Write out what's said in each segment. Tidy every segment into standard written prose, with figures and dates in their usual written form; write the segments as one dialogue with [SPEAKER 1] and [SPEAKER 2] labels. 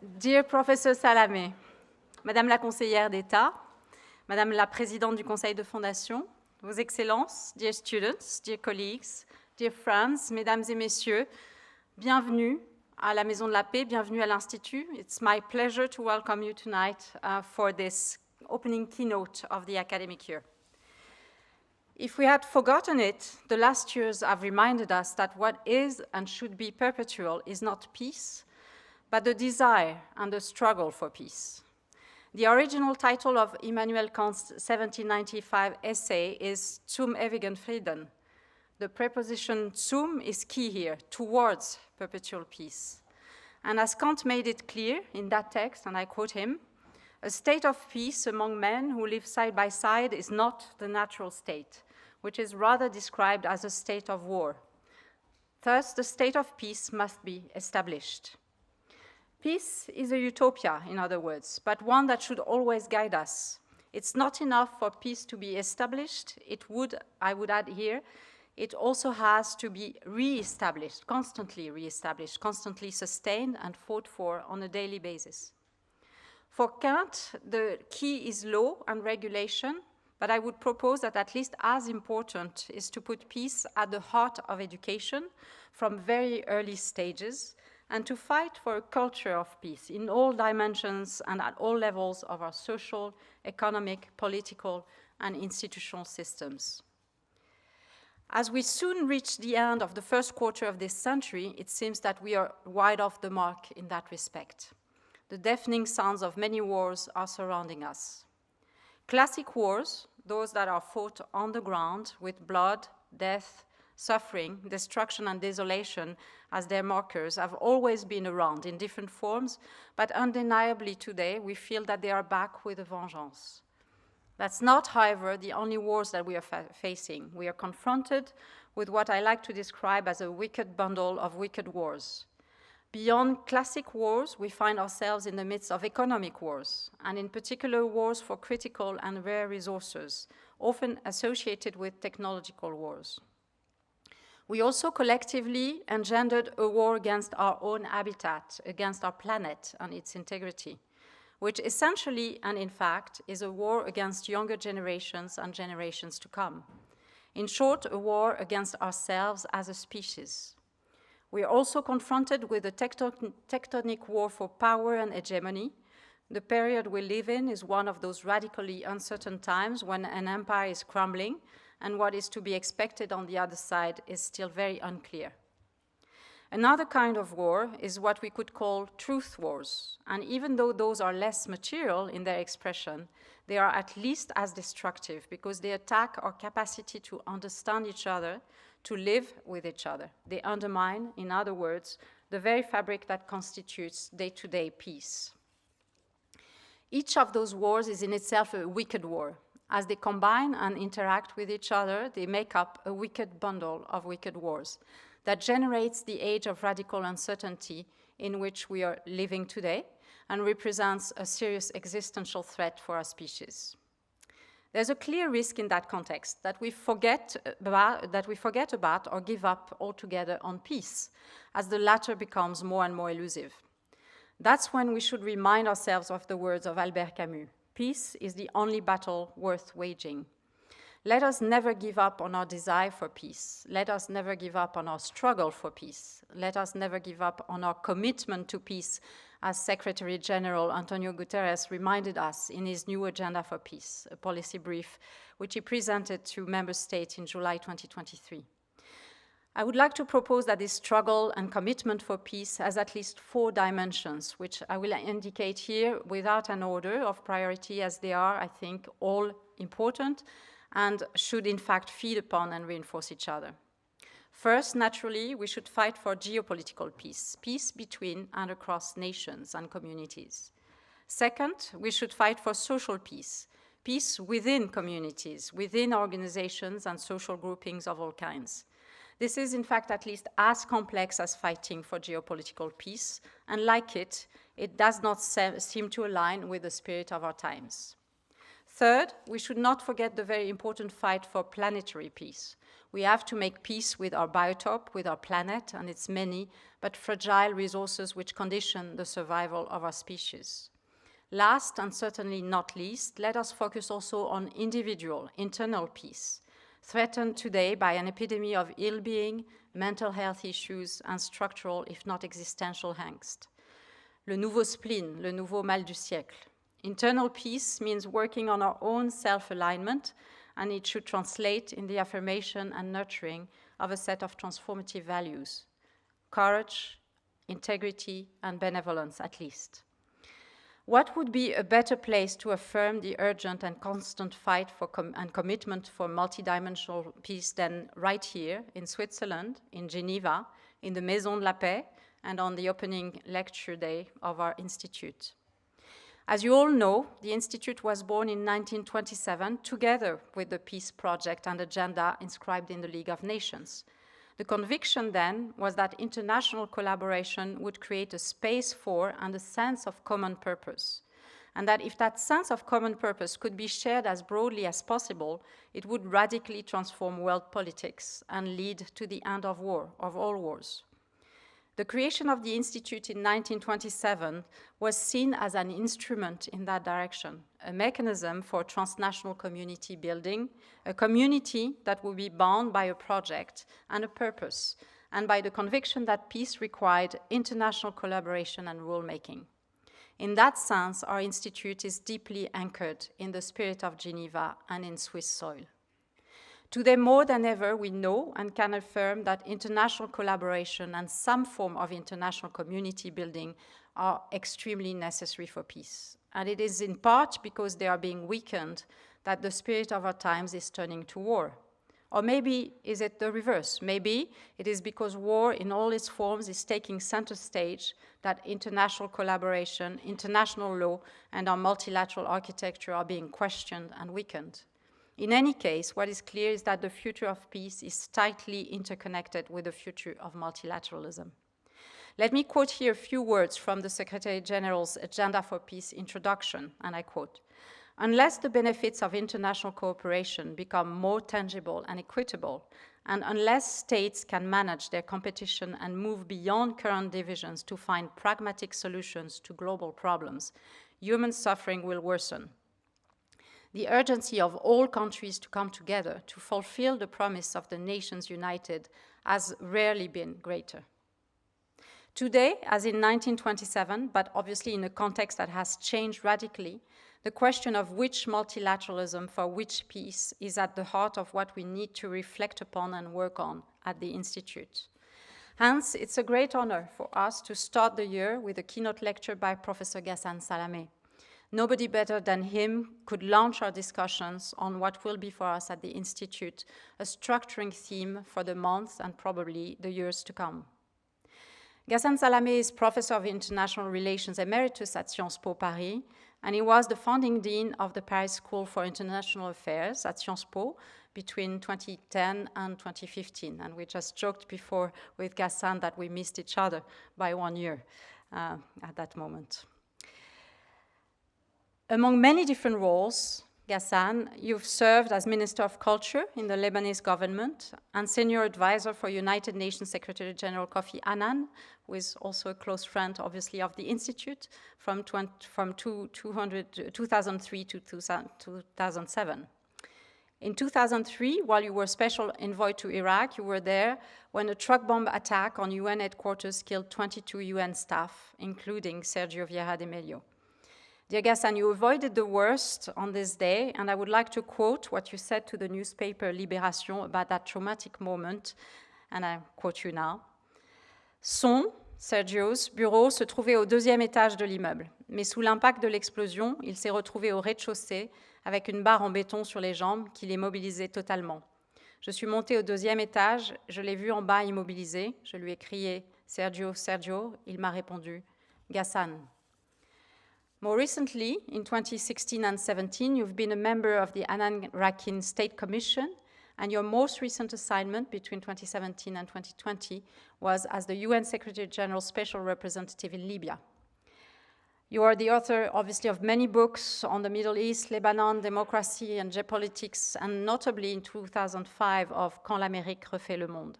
[SPEAKER 1] Dear Professor Salamé, Madame la conseillère d'État, Madame la présidente du conseil de fondation, Vos Excellences, dear students, dear colleagues, dear friends, Mesdames et Messieurs, bienvenue à la Maison de la Paix, bienvenue à l'Institut. It's my pleasure to welcome you tonight for this opening keynote of the academic year. If we had forgotten it, the last years have reminded us that what is and should be perpetual is not peace, but the desire and the struggle for peace. The original title of Immanuel Kant's 1795 essay is Zum ewigen Frieden. The preposition zum is key here, towards perpetual peace. And as Kant made it clear in that text, and I quote him, a state of peace among men who live side by side is not the natural state, which is rather described as a state of war. Thus, the state of peace must be established. Peace is a utopia, in other words, but one that should always guide us. It's not enough for peace to be established. I would add here, it also has to be re-established, constantly sustained and fought for on a daily basis. For Kant, the key is law and regulation, but I would propose that at least as important is to put peace at the heart of education from very early stages and to fight for a culture of peace in all dimensions and at all levels of our social, economic, political, and institutional systems. As we soon reach the end of the first quarter of this century, it seems that we are wide off the mark in that respect. The deafening sounds of many wars are surrounding us. Classic wars, those that are fought on the ground with blood, death, suffering, destruction, and desolation as their markers, have always been around in different forms, but undeniably today we feel that they are back with a vengeance. That's not, however, the only wars that we are facing. We are confronted with what I like to describe as a wicked bundle of wicked wars. Beyond classic wars, we find ourselves in the midst of economic wars, and in particular wars for critical and rare resources, often associated with technological wars. We also collectively engendered a war against our own habitat, against our planet and its integrity, which essentially and in fact is a war against younger generations and generations to come. In short, a war against ourselves as a species. We are also confronted with a tectonic war for power and hegemony. The period we live in is one of those radically uncertain times when an empire is crumbling and what is to be expected on the other side is still very unclear. Another kind of war is what we could call truth wars, and even though those are less material in their expression, they are at least as destructive because they attack our capacity to understand each other, to live with each other. They undermine, in other words, the very fabric that constitutes day-to-day peace. Each of those wars is in itself a wicked war. As they combine and interact with each other, they make up a wicked bundle of wicked wars that generates the age of radical uncertainty in which we are living today and represents a serious existential threat for our species. There's a clear risk in that context that we forget about or give up altogether on peace, as the latter becomes more and more elusive. That's when we should remind ourselves of the words of Albert Camus. Peace is the only battle worth waging. Let us never give up on our desire for peace. Let us never give up on our struggle for peace. Let us never give up on our commitment to peace, as Secretary General Antonio Guterres reminded us in his new Agenda for Peace, a policy brief which he presented to member states in July 2023. I would like to propose that this struggle and commitment for peace has at least 4 dimensions, which I will indicate here without an order of priority, as they are, I think, all important and should in fact feed upon and reinforce each other. First, naturally, we should fight for geopolitical peace, peace between and across nations and communities. Second, we should fight for social peace, peace within communities, within organizations and social groupings of all kinds. This is, in fact, at least as complex as fighting for geopolitical peace, and like it does not seem to align with the spirit of our times. Third, we should not forget the very important fight for planetary peace, We have to make peace with our biotope, with our planet and its many but fragile resources which condition the survival of our species. Last, and certainly not least, let us focus also on individual, internal peace, threatened today by an epidemic of ill-being, mental health issues, and structural, if not existential, angst. Le nouveau spleen, le nouveau mal du siècle. Internal peace means working on our own self-alignment, and it should translate in the affirmation and nurturing of a set of transformative values: courage, integrity, and benevolence, at least. What would be a better place to affirm the urgent and constant fight for and commitment for multidimensional peace than right here in Switzerland, in Geneva, in the Maison de la Paix, and on the opening lecture day of our institute? As you all know, the Institute was born in 1927 together with the peace project and agenda inscribed in the League of Nations. The conviction then was that international collaboration would create a space for and a sense of common purpose, and that if that sense of common purpose could be shared as broadly as possible, it would radically transform world politics and lead to the end of war, of all wars. The creation of the Institute in 1927 was seen as an instrument in that direction, a mechanism for transnational community building, a community that would be bound by a project and a purpose, and by the conviction that peace required international collaboration and rule-making. In that sense, our Institute is deeply anchored in the spirit of Geneva and in Swiss soil. Today, more than ever, we know and can affirm that international collaboration and some form of international community building are extremely necessary for peace. And it is in part because they are being weakened that the spirit of our times is turning to war. Or maybe is it the reverse? Maybe it is because war in all its forms is taking center stage that international collaboration, international law, and our multilateral architecture are being questioned and weakened. In any case, what is clear is that the future of peace is tightly interconnected with the future of multilateralism. Let me quote here a few words from the Secretary General's Agenda for Peace introduction, and I quote, "Unless the benefits of international cooperation become more tangible and equitable, and unless states can manage their competition and move beyond current divisions to find pragmatic solutions to global problems, human suffering will worsen. The urgency of all countries to come together to fulfill the promise of the nations united has rarely been greater." Today, as in 1927, but obviously in a context that has changed radically, the question of which multilateralism for which peace is at the heart of what we need to reflect upon and work on at the Institute. Hence, it's a great honor for us to start the year with a keynote lecture by Professor Ghassan Salamé. Nobody better than him could launch our discussions on what will be for us at the Institute a structuring theme for the months and probably the years to come. Ghassan Salamé is Professor of International Relations Emeritus at Sciences Po Paris, and he was the founding dean of the Paris School for International Affairs at Sciences Po between 2010 and 2015. And we just joked before with Ghassan that we missed each other by 1 year at that moment. Among many different roles, Ghassan, you've served as Minister of Culture in the Lebanese government and Senior Advisor for United Nations Secretary General Kofi Annan, who is also a close friend, obviously, of the Institute from 2003 to 2007. In 2003, while you were Special Envoy to Iraq, you were there when a truck bomb attack on UN headquarters killed 22 UN staff, including Sergio Vieira de Mello. Dear Ghassan, you avoided the worst on this day, and I would like to quote what you said to the newspaper Libération about that traumatic moment, and I quote you now. Son, Sergio's, bureau se trouvait au 2e étage de l'immeuble, mais sous l'impact de l'explosion, il s'est retrouvé au rez-de-chaussée avec une barre en béton sur les jambes qui l'immobilisait totalement. Je suis montée au 2e étage, je l'ai vu en bas immobilisé, je lui ai crié « Sergio, Sergio », il m'a répondu « Ghassan ». More recently, in 2016 and 17, you've been a member of the Annan Rakin State Commission, and your most recent assignment between 2017 and 2020 was as the UN Secretary General Special Representative in Libya. You are the author, obviously, of many books on the Middle East, Lebanon, democracy and geopolitics, and notably in 2005 of Quand l'Amérique refait le monde.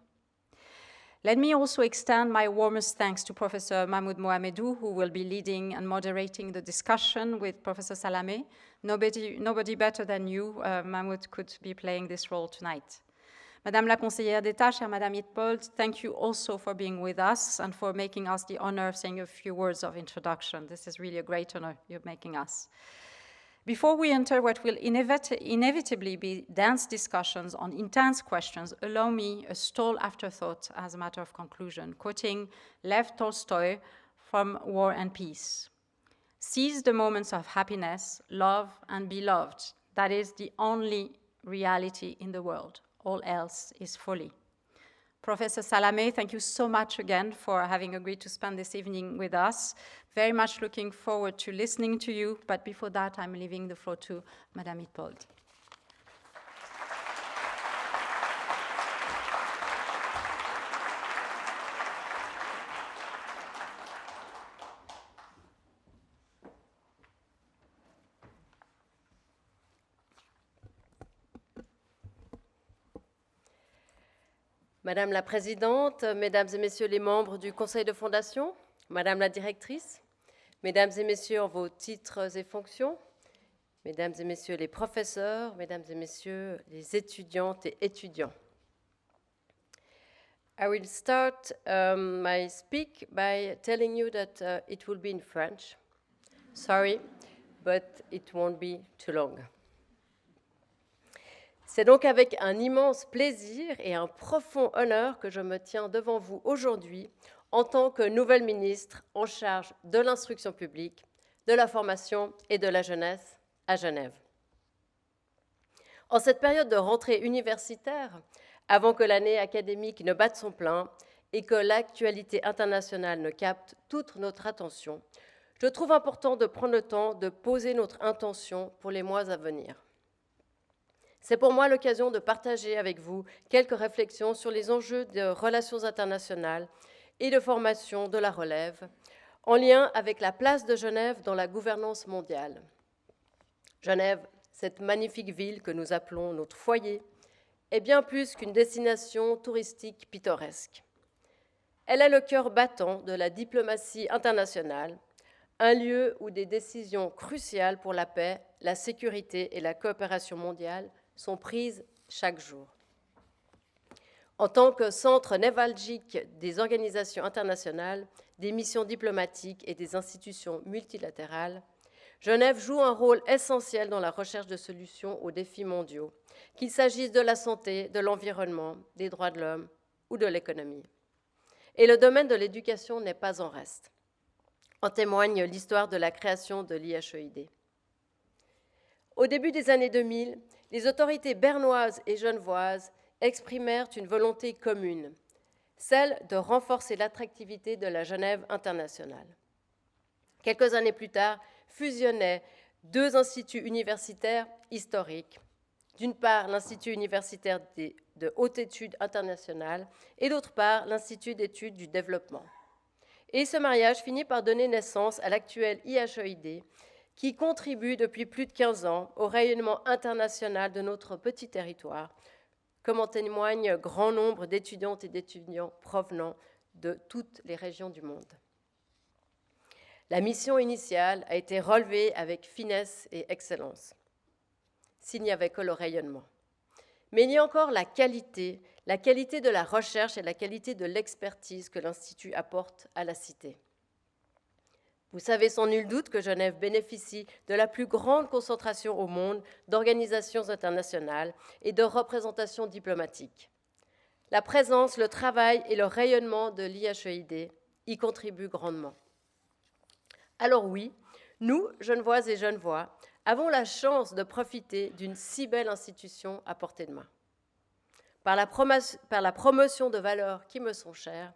[SPEAKER 1] Let me also extend my warmest thanks to Professor Mahmoud Mohamedou, who will be leading and moderating the discussion with Professor Salamé. Nobody better than you, Mahmoud, could be playing this role tonight. Madame la Conseillère d'État, chère Madame Hitpold, thank you also for being with us and for making us the honor of saying a few words of introduction. This is really a great honor you're making us. Before we enter what will inevitably be dense discussions on intense questions, allow me a stall afterthought as a matter of conclusion, quoting Lev Tolstoy from War and Peace. Seize the moments of happiness, love, and be loved. That is the only reality in the world. All else is folly. Professor Salamé, thank you so much again for having agreed to spend this evening with us. Very much looking forward to listening to you, but before that, I'm leaving the floor to Madame Hitpold.
[SPEAKER 2] Madame la Présidente, Mesdames et Messieurs les membres du Conseil de Fondation, Madame la Directrice, Mesdames et Messieurs en vos titres et fonctions, Mesdames et Messieurs les professeurs, Mesdames et Messieurs les étudiantes et étudiants. I will start my speak by telling you that it will be in French. Sorry, but it won't be too long. C'est donc avec un immense plaisir et un profond honneur que je me tiens devant vous aujourd'hui en tant que nouvelle ministre en charge de l'instruction publique, de la formation et de la jeunesse à Genève. En cette période de rentrée universitaire, avant que l'année académique ne batte son plein et que l'actualité internationale ne capte toute notre attention, je trouve important de prendre le temps de poser notre intention pour les mois à venir. C'est pour moi l'occasion de partager avec vous quelques réflexions sur les enjeux de relations internationales et de formation de la relève, en lien avec la place de Genève dans la gouvernance mondiale. Genève, cette magnifique ville que nous appelons notre foyer, est bien plus qu'une destination touristique pittoresque. Elle est le cœur battant de la diplomatie internationale, un lieu où des décisions cruciales pour la paix, la sécurité et la coopération mondiale sont prises chaque jour. En tant que centre névralgique des organisations internationales, des missions diplomatiques et des institutions multilatérales, Genève joue un rôle essentiel dans la recherche de solutions aux défis mondiaux, qu'il s'agisse de la santé, de l'environnement, des droits de l'homme ou de l'économie. Et le domaine de l'éducation n'est pas en reste. En témoigne l'histoire de la création de l'IHEID. Au début des années 2000, les autorités bernoises et genevoises exprimèrent une volonté commune, celle de renforcer l'attractivité de la Genève internationale. Quelques années plus tard, fusionnaient deux instituts universitaires historiques, d'une part l'Institut universitaire de haute études internationales et d'autre part l'Institut d'études du développement. Et ce mariage finit par donner naissance à l'actuel IHEID, qui contribue depuis plus de 15 ans au rayonnement international de notre petit territoire, comme en témoigne grand nombre d'étudiantes et d'étudiants provenant de toutes les régions du monde. La mission initiale a été relevée avec finesse et excellence, s'il n'y avait que le rayonnement. Mais il y a encore la qualité de la recherche et la qualité de l'expertise que l'Institut apporte à la cité. Vous savez sans nul doute que Genève bénéficie de la plus grande concentration au monde d'organisations internationales et de représentations diplomatiques. La présence, le travail et le rayonnement de l'IHEID y contribuent grandement. Alors oui, nous, Genevoises et Genevois, avons la chance de profiter d'une si belle institution à portée de main. Par la promotion de valeurs qui me sont chères,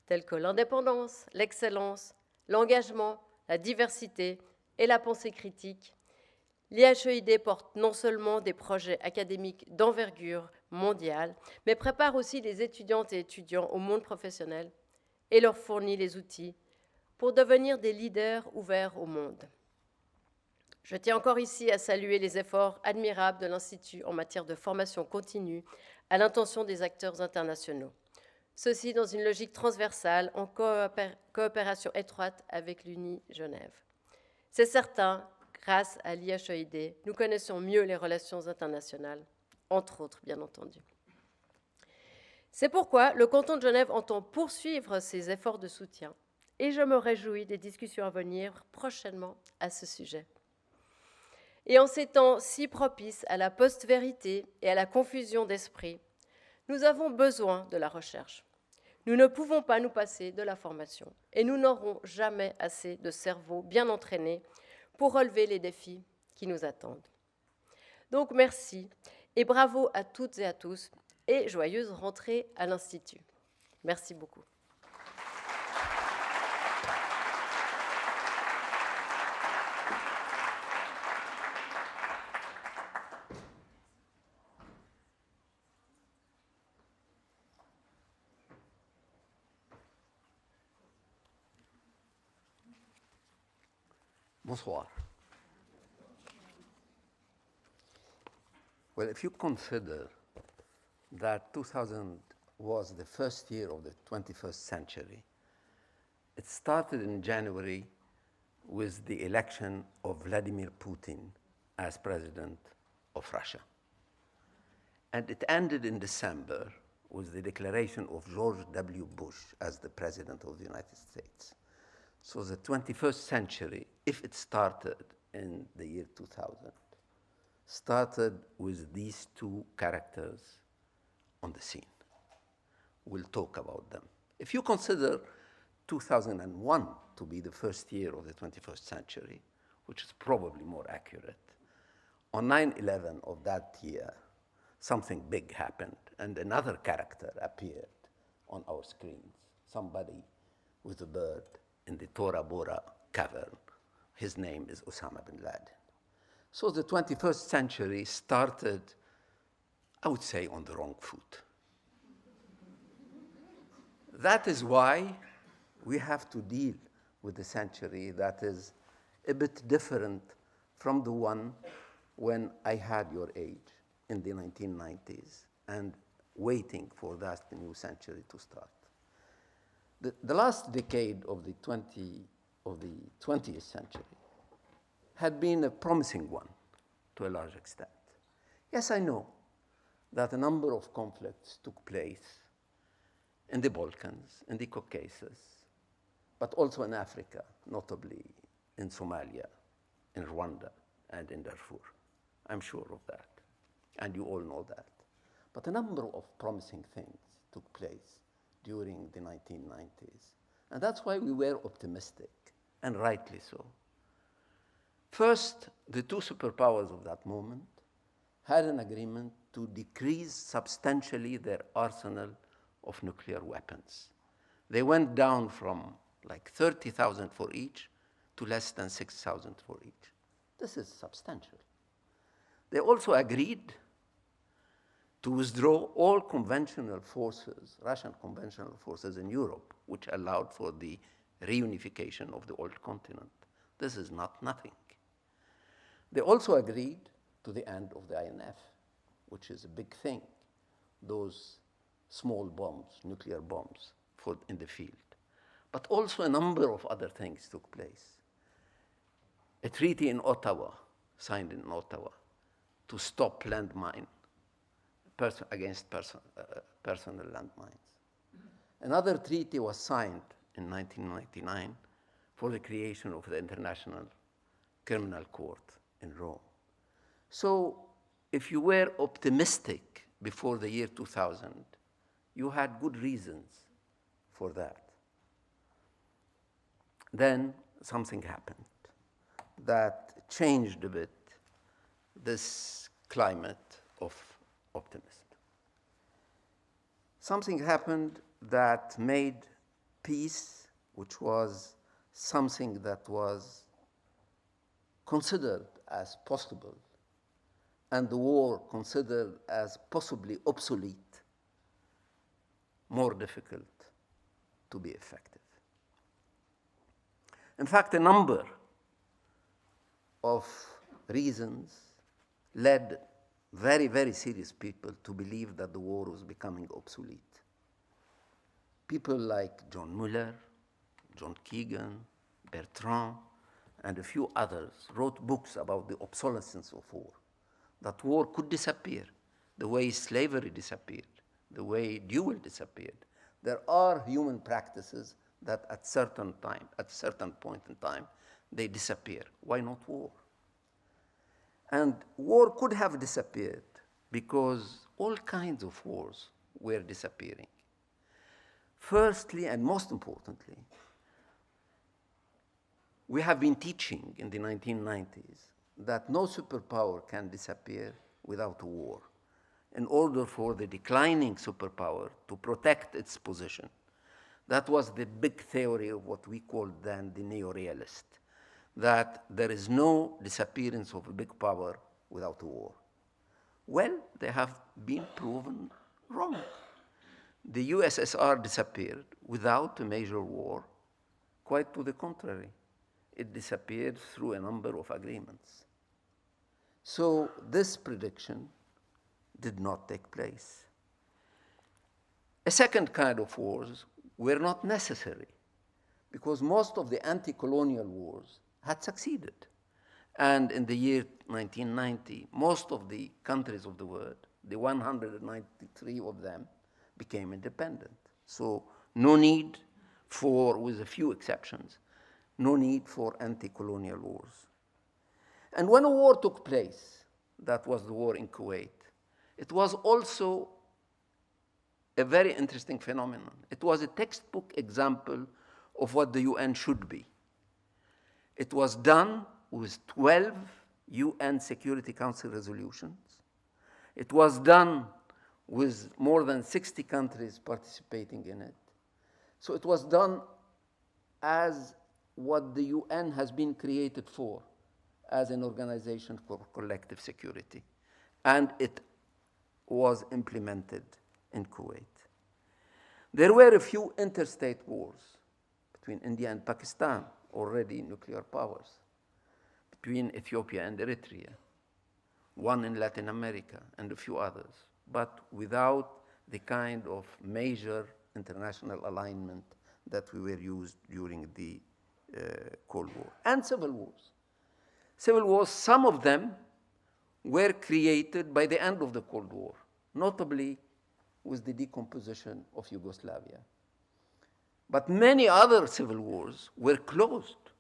[SPEAKER 2] telles que l'indépendance, l'excellence, l'engagement, la diversité et la pensée critique, l'IHEID porte non seulement des projets académiques d'envergure mondiale, mais prépare aussi les étudiantes et étudiants au monde professionnel et leur fournit les outils pour devenir des leaders ouverts au monde. Je tiens encore ici à saluer les efforts admirables de l'Institut en matière de formation continue à l'intention des acteurs internationaux. Ceci dans une logique transversale en coopération étroite avec l'UNI Genève. C'est certain, grâce à l'IHEID, nous connaissons mieux les relations internationales, entre autres, bien entendu. C'est pourquoi le canton de Genève entend poursuivre ses efforts de soutien et je me réjouis des discussions à venir prochainement à ce sujet. Et en ces temps si propices à la post-vérité et à la confusion d'esprit, nous avons besoin de la recherche. Nous ne pouvons pas nous passer de la formation et nous n'aurons jamais assez de cerveaux bien entraînés pour relever les défis qui nous attendent. Donc merci et bravo à toutes et à tous et joyeuse rentrée à l'Institut. Merci beaucoup.
[SPEAKER 3] Bonsoir. Well, if you consider that 2000 was the first year of the 21st century, it started in January with the election of Vladimir Putin as president of Russia. And it ended in December with the declaration of George W. Bush as the president of the United States. So the 21st century, if it started in the year 2000, started with these two characters on the scene. We'll talk about them. If you consider 2001 to be the first year of the 21st century, which is probably more accurate, on 9/11 of that year, something big happened, and another character appeared on our screens, somebody with a bird in the Tora Bora cavern. His name is Osama bin Laden. So the 21st century started, I would say, on the wrong foot. That is why we have to deal with a century that is a bit different from the one when I had your age in the 1990s and waiting for that new century to start. The last decade of the 20th century had been a promising one to a large extent. Yes, I know that a number of conflicts took place in the Balkans, in the Caucasus, but also in Africa, notably in Somalia, in Rwanda, and in Darfur. I'm sure of that, and you all know that. But a number of promising things took place during the 1990s, and that's why we were optimistic, and rightly so. First, the two superpowers of that moment had an agreement to decrease substantially their arsenal of nuclear weapons. They went down from like 30,000 for each to less than 6,000 for each. This is substantial. They also agreed to withdraw all conventional forces, Russian conventional forces in Europe, which allowed for the reunification of the old continent. This is not nothing. They also agreed to the end of the INF, which is a big thing, those small bombs, nuclear bombs in the field. But also a number of other things took place. A treaty in Ottawa, signed in Ottawa, to stop landmine against personal landmines. Another treaty was signed in 1999 for the creation of the International Criminal Court in Rome. So if you were optimistic before the year 2000, you had good reasons for that. Then something happened that changed a bit this climate of optimism. Something happened that made peace, which was something that was considered as possible, and the war considered as possibly obsolete, more difficult to be effective. In fact, a number of reasons led very, very serious people to believe that the war was becoming obsolete. People like John Muller, John Keegan, Bertrand, and a few others wrote books about the obsolescence of war, that war could disappear, the way slavery disappeared, the way duel disappeared. There are human practices that at certain point in time, they disappear. Why not war? And war could have disappeared because all kinds of wars were disappearing. Firstly, and most importantly, we have been teaching in the 1990s that no superpower can disappear without a war, in order for the declining superpower to protect its position. That was the big theory of what we called then the neo-realist, that there is no disappearance of a big power without a war. Well, they have been proven wrong. The USSR disappeared without a major war. Quite to the contrary. It disappeared through a number of agreements. So this prediction did not take place. A second kind of wars were not necessary because most of the anti-colonial wars had succeeded. And in the year 1990, most of the countries of the world, the 193 of them, became independent. So no need for, with a few exceptions, no need for anti-colonial wars. And when a war took place, that was the war in Kuwait, it was also a very interesting phenomenon. It was a textbook example of what the UN should be. It was done with 12 UN Security Council resolutions. It was done with more than 60 countries participating in it. So it was done as what the UN has been created for, as an organization for collective security. And it was implemented in Kuwait. There were a few interstate wars between India and Pakistan, already nuclear powers, between Ethiopia and Eritrea, one in Latin America, and a few others, but without the kind of major international alignment that we were used during the Cold War, and civil wars. Civil wars, some of them were created by the end of the Cold War, notably with the decomposition of Yugoslavia. But many other civil wars were closed.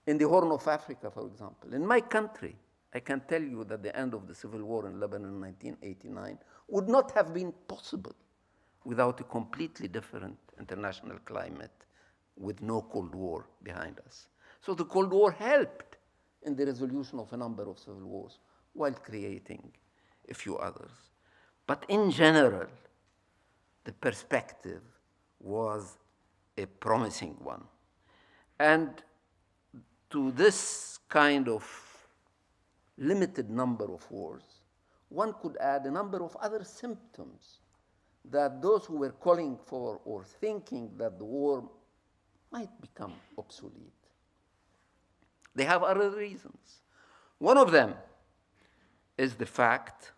[SPEAKER 3] In the Horn of Africa, for example. In my country, I can tell you that the end of the civil war in Lebanon in 1989 would not have been possible without a completely different international climate with no Cold War behind us. So the Cold War helped in the resolution of a number of civil wars while creating a few others. But in general, the perspective was a promising one. And to this kind of limited number of wars, one could add a number of other symptoms that those who were calling for or thinking that the war might become obsolete. They have other reasons. One of them is the fact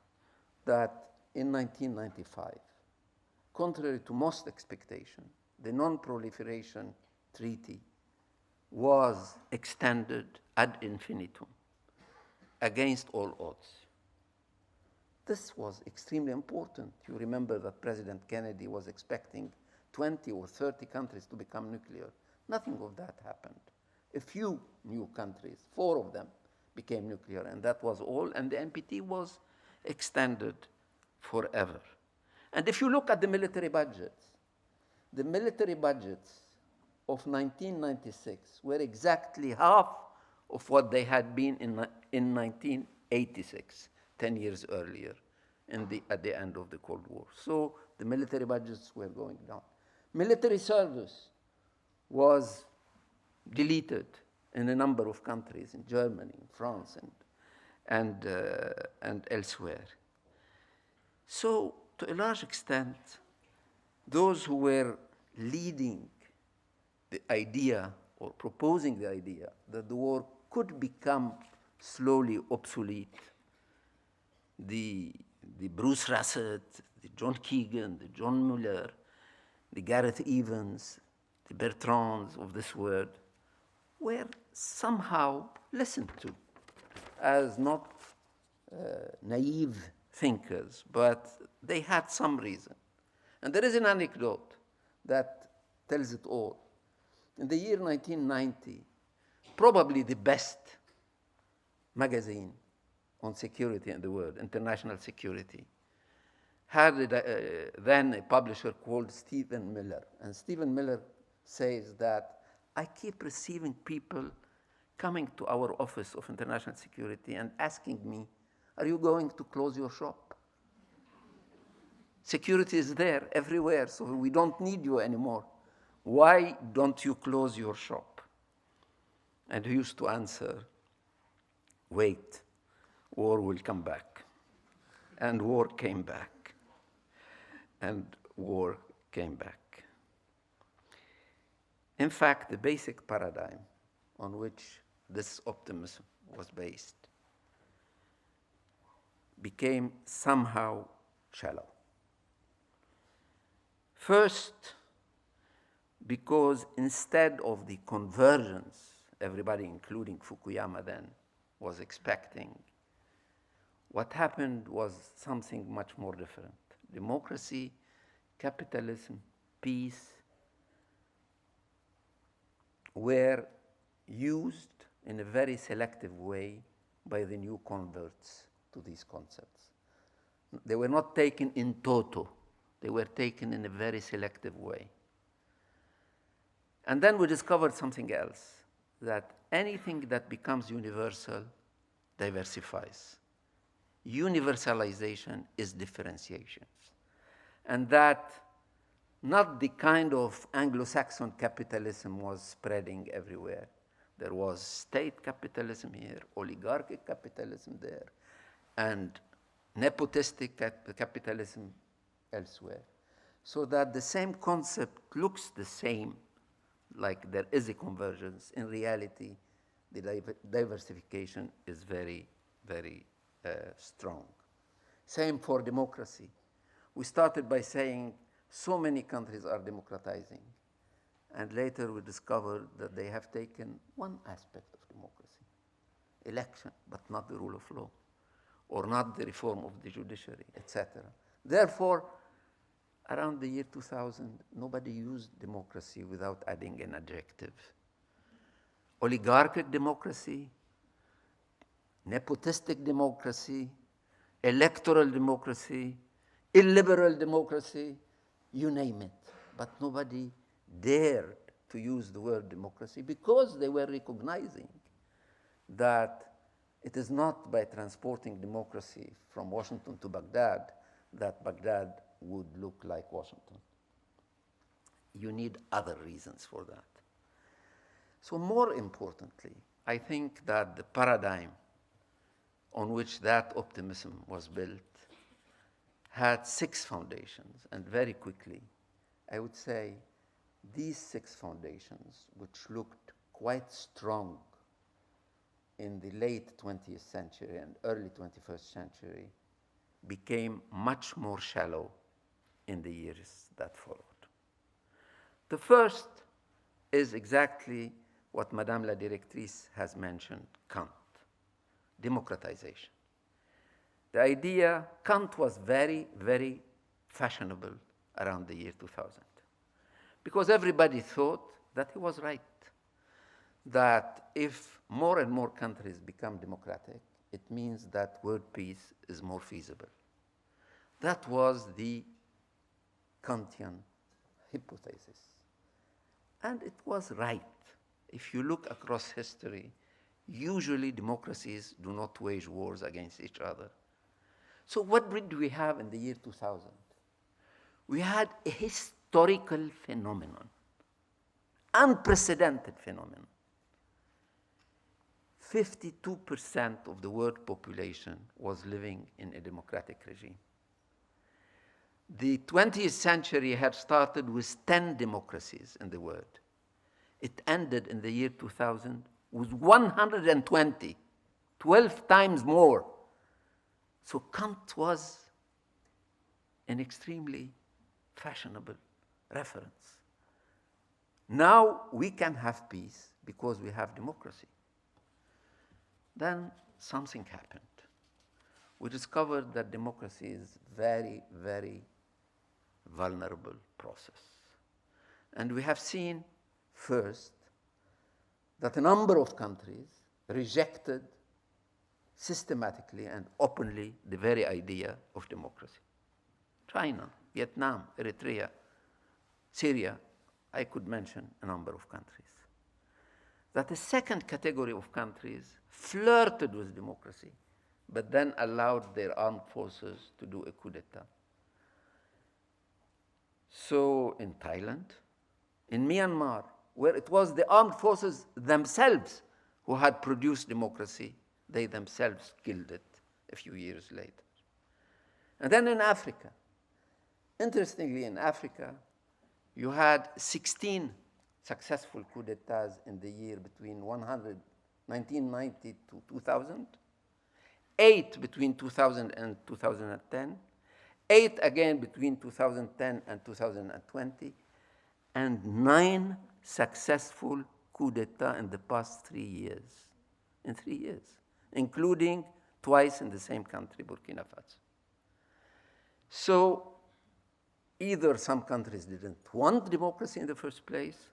[SPEAKER 3] that in 1995, contrary to most expectation, the Non-Proliferation Treaty was extended ad infinitum against all odds. This was extremely important. You remember that President Kennedy was expecting 20 or 30 countries to become nuclear. Nothing of that happened. A few new countries, 4 of them, became nuclear, and that was all, and the NPT was extended forever. And if you look at the military budgets of 1996 were exactly half of what they had been in 1986, 10 years earlier, at the end of the Cold War. So the military budgets were going down. Military service was deleted in a number of countries, in Germany, in France, and elsewhere. So to a large extent, those who were leading the idea or proposing the idea that the war could become slowly obsolete. The Bruce Russett, the John Keegan, the John Muller, the Gareth Evans, the Bertrands of this world were somehow listened to as not naive thinkers, but they had some reason. And there is an anecdote that tells it all. In the year 1990, probably the best magazine on security in the world, International Security, had then a publisher called Stephen Miller. And Stephen Miller says that I keep receiving people coming to our office of international security and asking me, are you going to close your shop? Security is there everywhere, so we don't need you anymore. Why don't you close your shop? And he used to answer, wait, war will come back. And war came back. And war came back. In fact, the basic paradigm on which this optimism was based became somehow shallow. First, because instead of the convergence everybody, including Fukuyama then, was expecting, what happened was something much more different. Democracy, capitalism, peace were used in a very selective way by the new converts to these concepts. They were not taken in toto. They were taken in a very selective way. And then we discovered something else, that anything that becomes universal diversifies. Universalization is differentiation. And that not the kind of Anglo-Saxon capitalism was spreading everywhere. There was state capitalism here, oligarchic capitalism there, and nepotistic capitalism elsewhere. So that the same concept looks the same, like there is a convergence. In reality, the diversification is very, very strong. Same for democracy. We started by saying so many countries are democratizing, and later we discovered that they have taken one aspect of democracy, election, but not the rule of law, or not the reform of the judiciary, etc. Therefore, around the year 2000, nobody used democracy without adding an adjective. Oligarchic democracy, nepotistic democracy, electoral democracy, illiberal democracy, you name it. But nobody dared to use the word democracy because they were recognizing that it is not by transporting democracy from Washington to Baghdad that Baghdad would look like Washington. You need other reasons for that. So more importantly, I think that the paradigm on which that optimism was built had 6 foundations, and very quickly, I would say these 6 foundations, which looked quite strong in the late 20th century and early 21st century, became much more shallow in the years that followed. The first is exactly what Madame la Directrice has mentioned, Kant, democratization. The idea, Kant was very, very fashionable around the year 2000, because everybody thought that he was right, that if more and more countries become democratic, it means that world peace is more feasible. That was the Kantian hypothesis. And it was right. If you look across history, usually democracies do not wage wars against each other. So what did we have in the year 2000? We had a historical phenomenon, unprecedented phenomenon. 52% of the world population was living in a democratic regime. The 20th century had started with 10 democracies in the world. it ended in the year 2000 with 120, 12 times more. So Kant was an extremely fashionable reference. Now we can have peace because we have democracy. Then something happened. We discovered that democracy is very, very vulnerable process. And we have seen first that a number of countries rejected systematically and openly the very idea of democracy. China, Vietnam, Eritrea, Syria, I could mention a number of countries. That a second category of countries flirted with democracy, but then allowed their armed forces to do a coup d'etat. So in Thailand, in Myanmar, where it was the armed forces themselves who had produced democracy, they themselves killed it a few years later. And then in Africa, interestingly in Africa, you had 16 successful coup d'etats in the year between 1990 to 2000, 8 between 2000 and 2010, 8 again between 2010 and 2020, and 9 successful coup d'etat in the past 3 years, in 3 years, including twice in the same country, Burkina Faso. So either some countries didn't want democracy in the first place,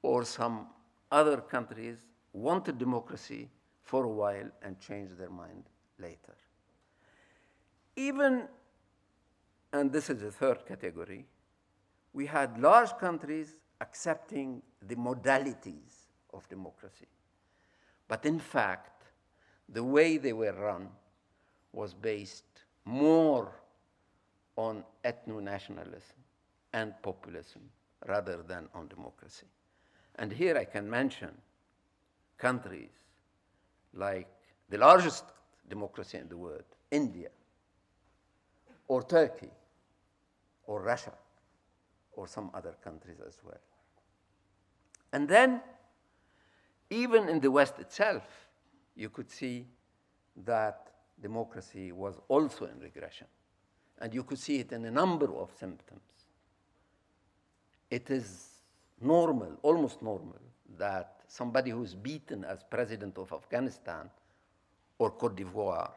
[SPEAKER 3] or some other countries wanted democracy for a while and changed their mind later. Even, and this is the third category, we had large countries accepting the modalities of democracy. But in fact, the way they were run was based more on ethno-nationalism and populism rather than on democracy. And here I can mention countries like the largest democracy in the world, India, or Turkey, or Russia, or some other countries as well. And then, even in the West itself, you could see that democracy was also in regression. And you could see it in a number of symptoms. It is normal, almost normal, that somebody who's beaten as president of Afghanistan or Cote d'Ivoire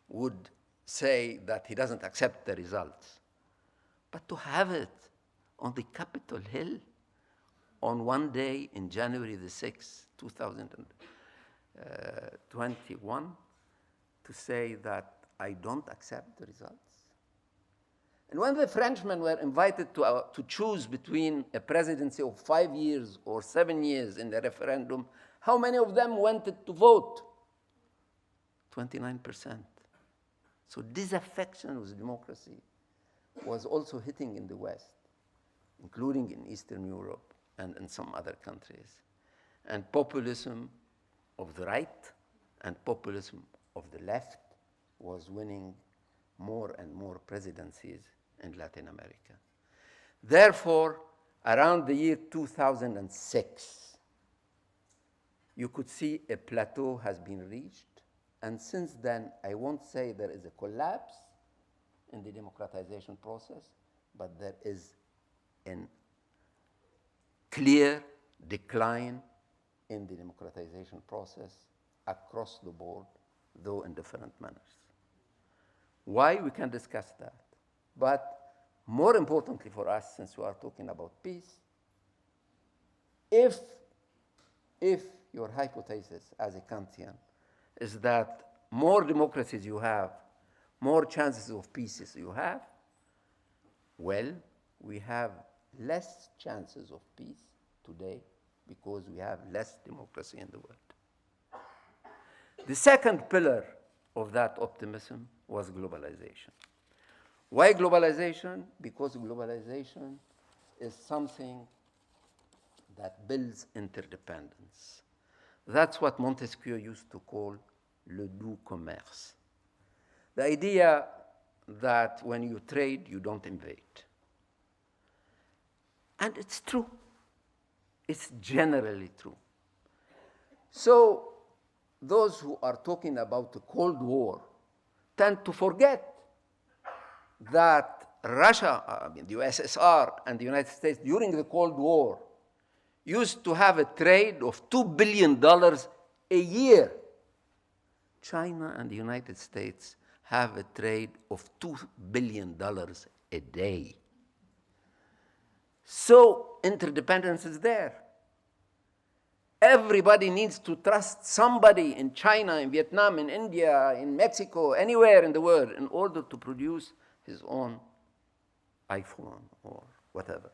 [SPEAKER 3] would say that he doesn't accept the results. But to have it on the Capitol Hill on one day in January the 6th, 2021, to say that I don't accept the results. And when the Frenchmen were invited to choose between a presidency of 5 years or 7 years in the referendum, how many of them wanted to vote? 29%. So disaffection with democracy was also hitting in the West, including in Eastern Europe and in some other countries. And populism of the right and populism of the left was winning more and more presidencies in Latin America. Therefore, around the year 2006, you could see a plateau has been reached. And since then, I won't say there is a collapse in the democratization process, but there is a clear decline in the democratization process across the board, though in different manners. Why? We can discuss that. But more importantly for us, since we are talking about peace, if your hypothesis as a Kantian is that more democracies you have, more chances of peace you have, well, we have less chances of peace today because we have less democracy in the world. The second pillar of that optimism was globalization. Why globalization? Because globalization is something that builds interdependence. That's what Montesquieu used to call le doux commerce. The idea that when you trade, you don't invade. And it's true. It's generally true. So those who are talking about the Cold War tend to forget that Russia, the USSR, and the United States during the Cold War used to have a trade of $2 billion a year. China and the United States have a trade of $2 billion a day. So interdependence is there. Everybody needs to trust somebody in China, in Vietnam, in India, in Mexico, anywhere in the world in order to produce his own iPhone or whatever.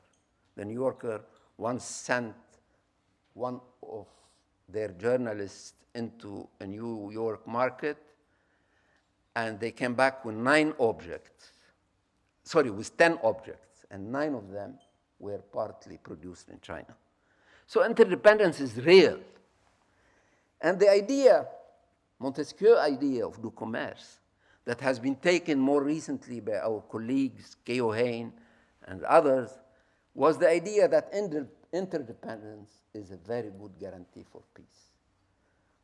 [SPEAKER 3] The New Yorker once sent one of their journalists into a New York market, and they came back with 10 objects, and 9 of them were partly produced in China. So interdependence is real. And the idea, Montesquieu's idea of du commerce, that has been taken more recently by our colleagues, Keo Hain and others, was the idea that interdependence is a very good guarantee for peace.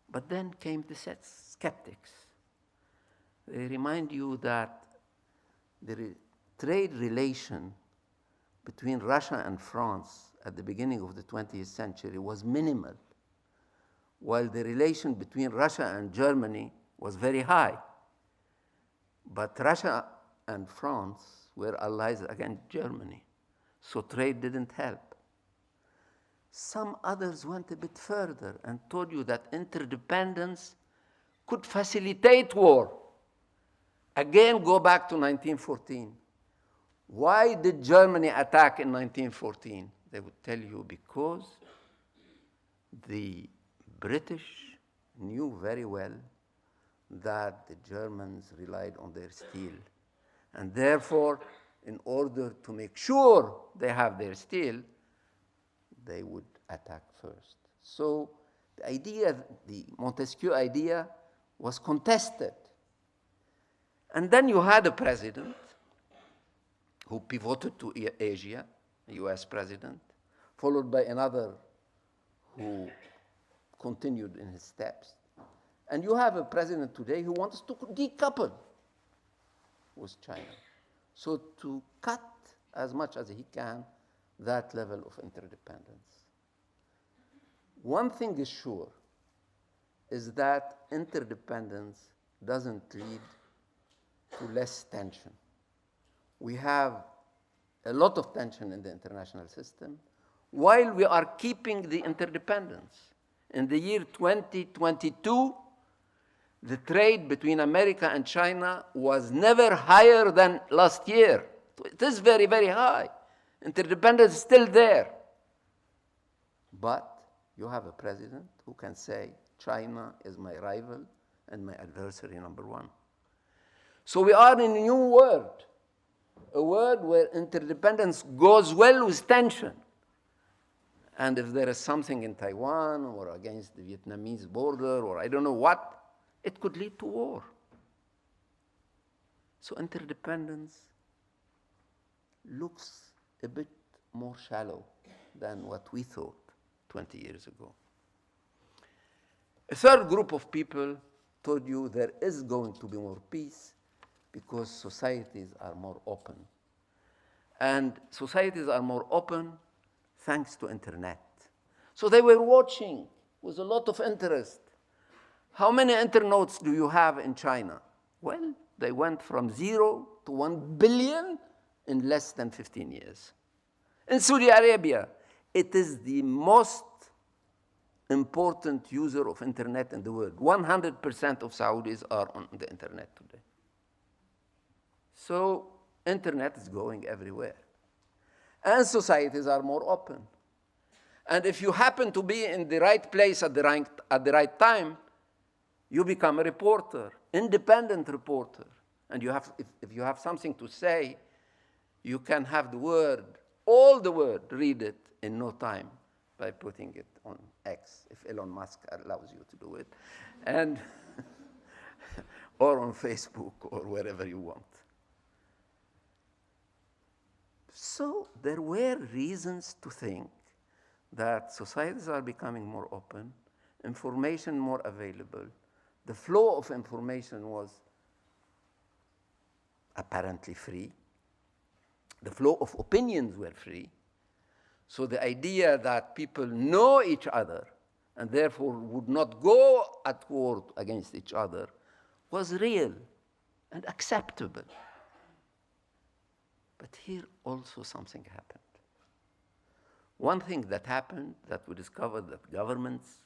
[SPEAKER 3] But then came the skeptics. They remind you that the trade relation between Russia and France at the beginning of the 20th century was minimal, while the relation between Russia and Germany was very high. But Russia and France were allies against Germany, so trade didn't help. Some others went a bit further and told you that interdependence could facilitate war. Again, go back to 1914. Why did Germany attack in 1914? They would tell you because the British knew very well that the Germans relied on their steel. And therefore, in order to make sure they have their steel, they would attack first. So the idea, the Montesquieu idea, was contested. And then you had a president who pivoted to Asia, a US president, followed by another who continued in his steps. And you have a president today who wants to decouple with China. So to cut as much as he can that level of interdependence. One thing is sure, is that interdependence doesn't lead to less tension. We have a lot of tension in the international system while we are keeping the interdependence. In the year 2022, the trade between America and China was never higher than last year. It is very, very high. Interdependence is still there. But you have a president who can say, China is my rival and my adversary number one. So we are in a new world, a world where interdependence goes well with tension. And if there is something in Taiwan or against the Vietnamese border or I don't know what, it could lead to war. So interdependence looks a bit more shallow than what we thought 20 years ago. A third group of people told you there is going to be more peace because societies are more open. And societies are more open thanks to internet. So they were watching with a lot of interest. How many internauts do you have in China? Well, they went from 0 to 1 billion in less than 15 years. In Saudi Arabia, it is the most important user of internet in the world. 100% of Saudis are on the internet today. So internet is going everywhere. And societies are more open. And if you happen to be in the right place at the right time, you become a reporter, independent reporter. And you have, if you have something to say, you can have the word, all the word, read it in no time by putting it on X, if Elon Musk allows you to do it, and or on Facebook or wherever you want. So there were reasons to think that societies are becoming more open, information more available. The flow of information was apparently free. The flow of opinions were free. So the idea that people know each other and therefore would not go at war against each other was real and acceptable. But here also something happened. One thing that happened that we discovered that governments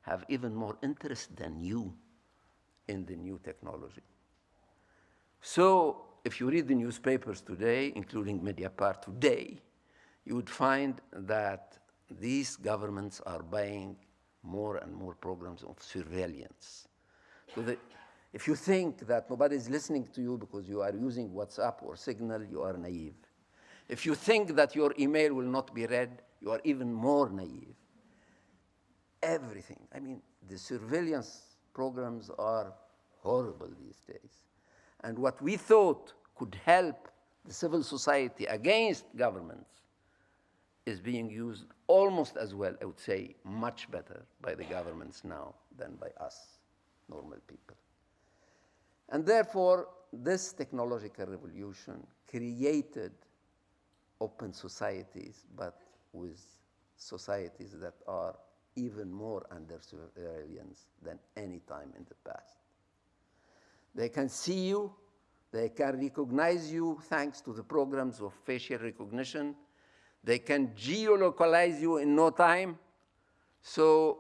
[SPEAKER 3] have even more interest than you in the new technology. So if you read the newspapers today, including Mediapart today, you would find that these governments are buying more and more programs of surveillance. So that if you think that nobody is listening to you because you are using WhatsApp or Signal, you are naive. If you think that your email will not be read, you are even more naive. Everything. I mean, the surveillance programs are horrible these days. And what we thought could help the civil society against governments is being used almost as well, I would say, much better by the governments now than by us, normal people. And therefore, this technological revolution created open societies, but with societies that are even more under surveillance than any time in the past. They can see you, they can recognize you thanks to the programs of facial recognition. They can geolocalize you in no time. So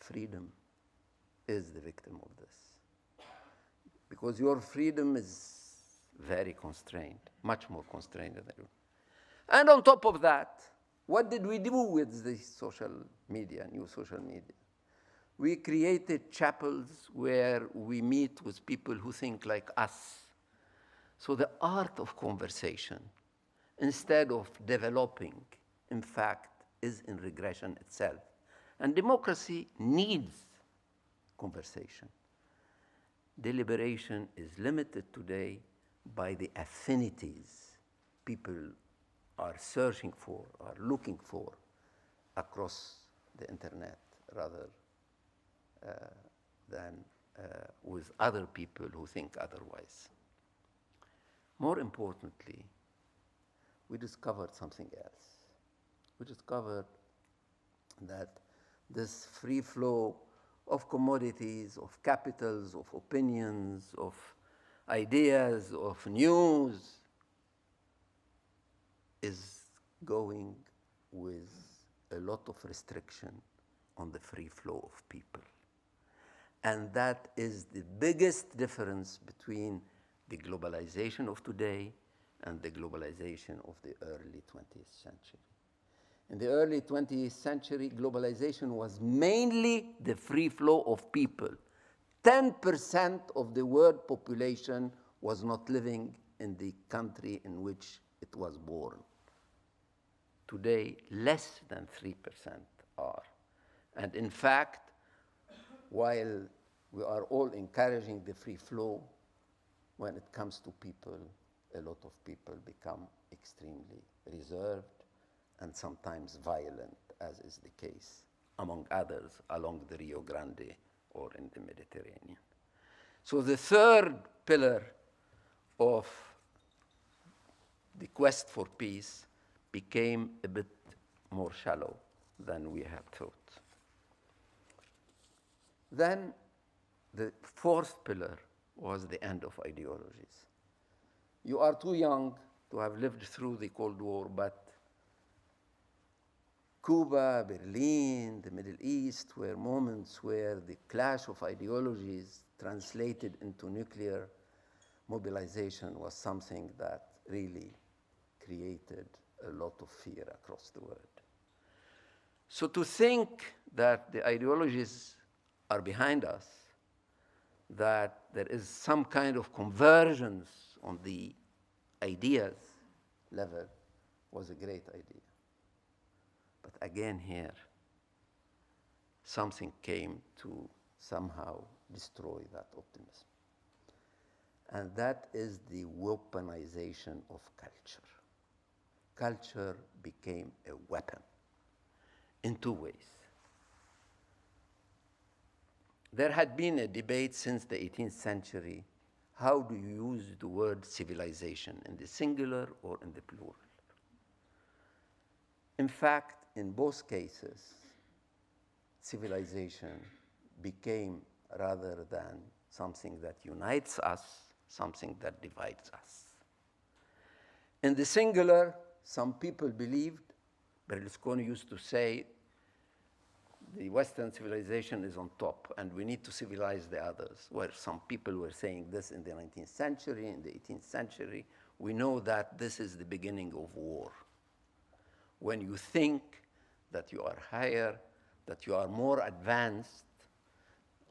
[SPEAKER 3] freedom is the victim of this. Because your freedom is very constrained, much more constrained than you. And on top of that, what did we do with the social media, new social media? We created chapels where we meet with people who think like us. So the art of conversation, instead of developing, in fact, is in regression itself. And democracy needs conversation. Deliberation is limited today by the affinities people are searching for, are looking for across the internet rather than with other people who think otherwise. More importantly, we discovered something else. We discovered that this free flow of commodities, of capitals, of opinions, of ideas, of news is going with a lot of restriction on the free flow of people. And that is the biggest difference between the globalization of today and the globalization of the early 20th century. In the early 20th century, globalization was mainly the free flow of people. 10% of the world population was not living in the country in which it was born. Today, less than 3% are. And in fact, while we are all encouraging the free flow, when it comes to people, a lot of people become extremely reserved and sometimes violent, as is the case, among others, along the Rio Grande or in the Mediterranean. So the third pillar of the quest for peace became a bit more shallow than we had thought. Then the fourth pillar was the end of ideologies. You are too young to have lived through the Cold War, but Cuba, Berlin, the Middle East were moments where the clash of ideologies translated into nuclear mobilization was something that really created a lot of fear across the world. So to think that the ideologies are behind us, that there is some kind of convergence on the ideas level was a great idea. But again here, something came to somehow destroy that optimism. And that is the weaponization of culture. Culture became a weapon. in two ways. There had been a debate since the 18th century, how do you use the word civilization, in the singular or in the plural? In fact, in both cases, civilization became, rather than something that unites us, something that divides us. In the singular, some people believed, Berlusconi used to say, the Western civilization is on top, and we need to civilize the others, where some people were saying this in the 19th century, in the 18th century. We know that this is the beginning of war. When you think that you are higher, that you are more advanced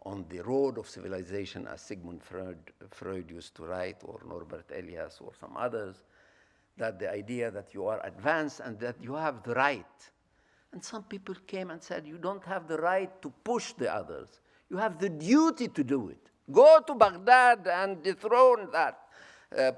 [SPEAKER 3] on the road of civilization, as Sigmund Freud used to write, or Norbert Elias, or some others, that the idea that you are advanced and that you have the right. And some people came and said, you don't have the right to push the others. You have the duty to do it. Go to Baghdad and dethrone that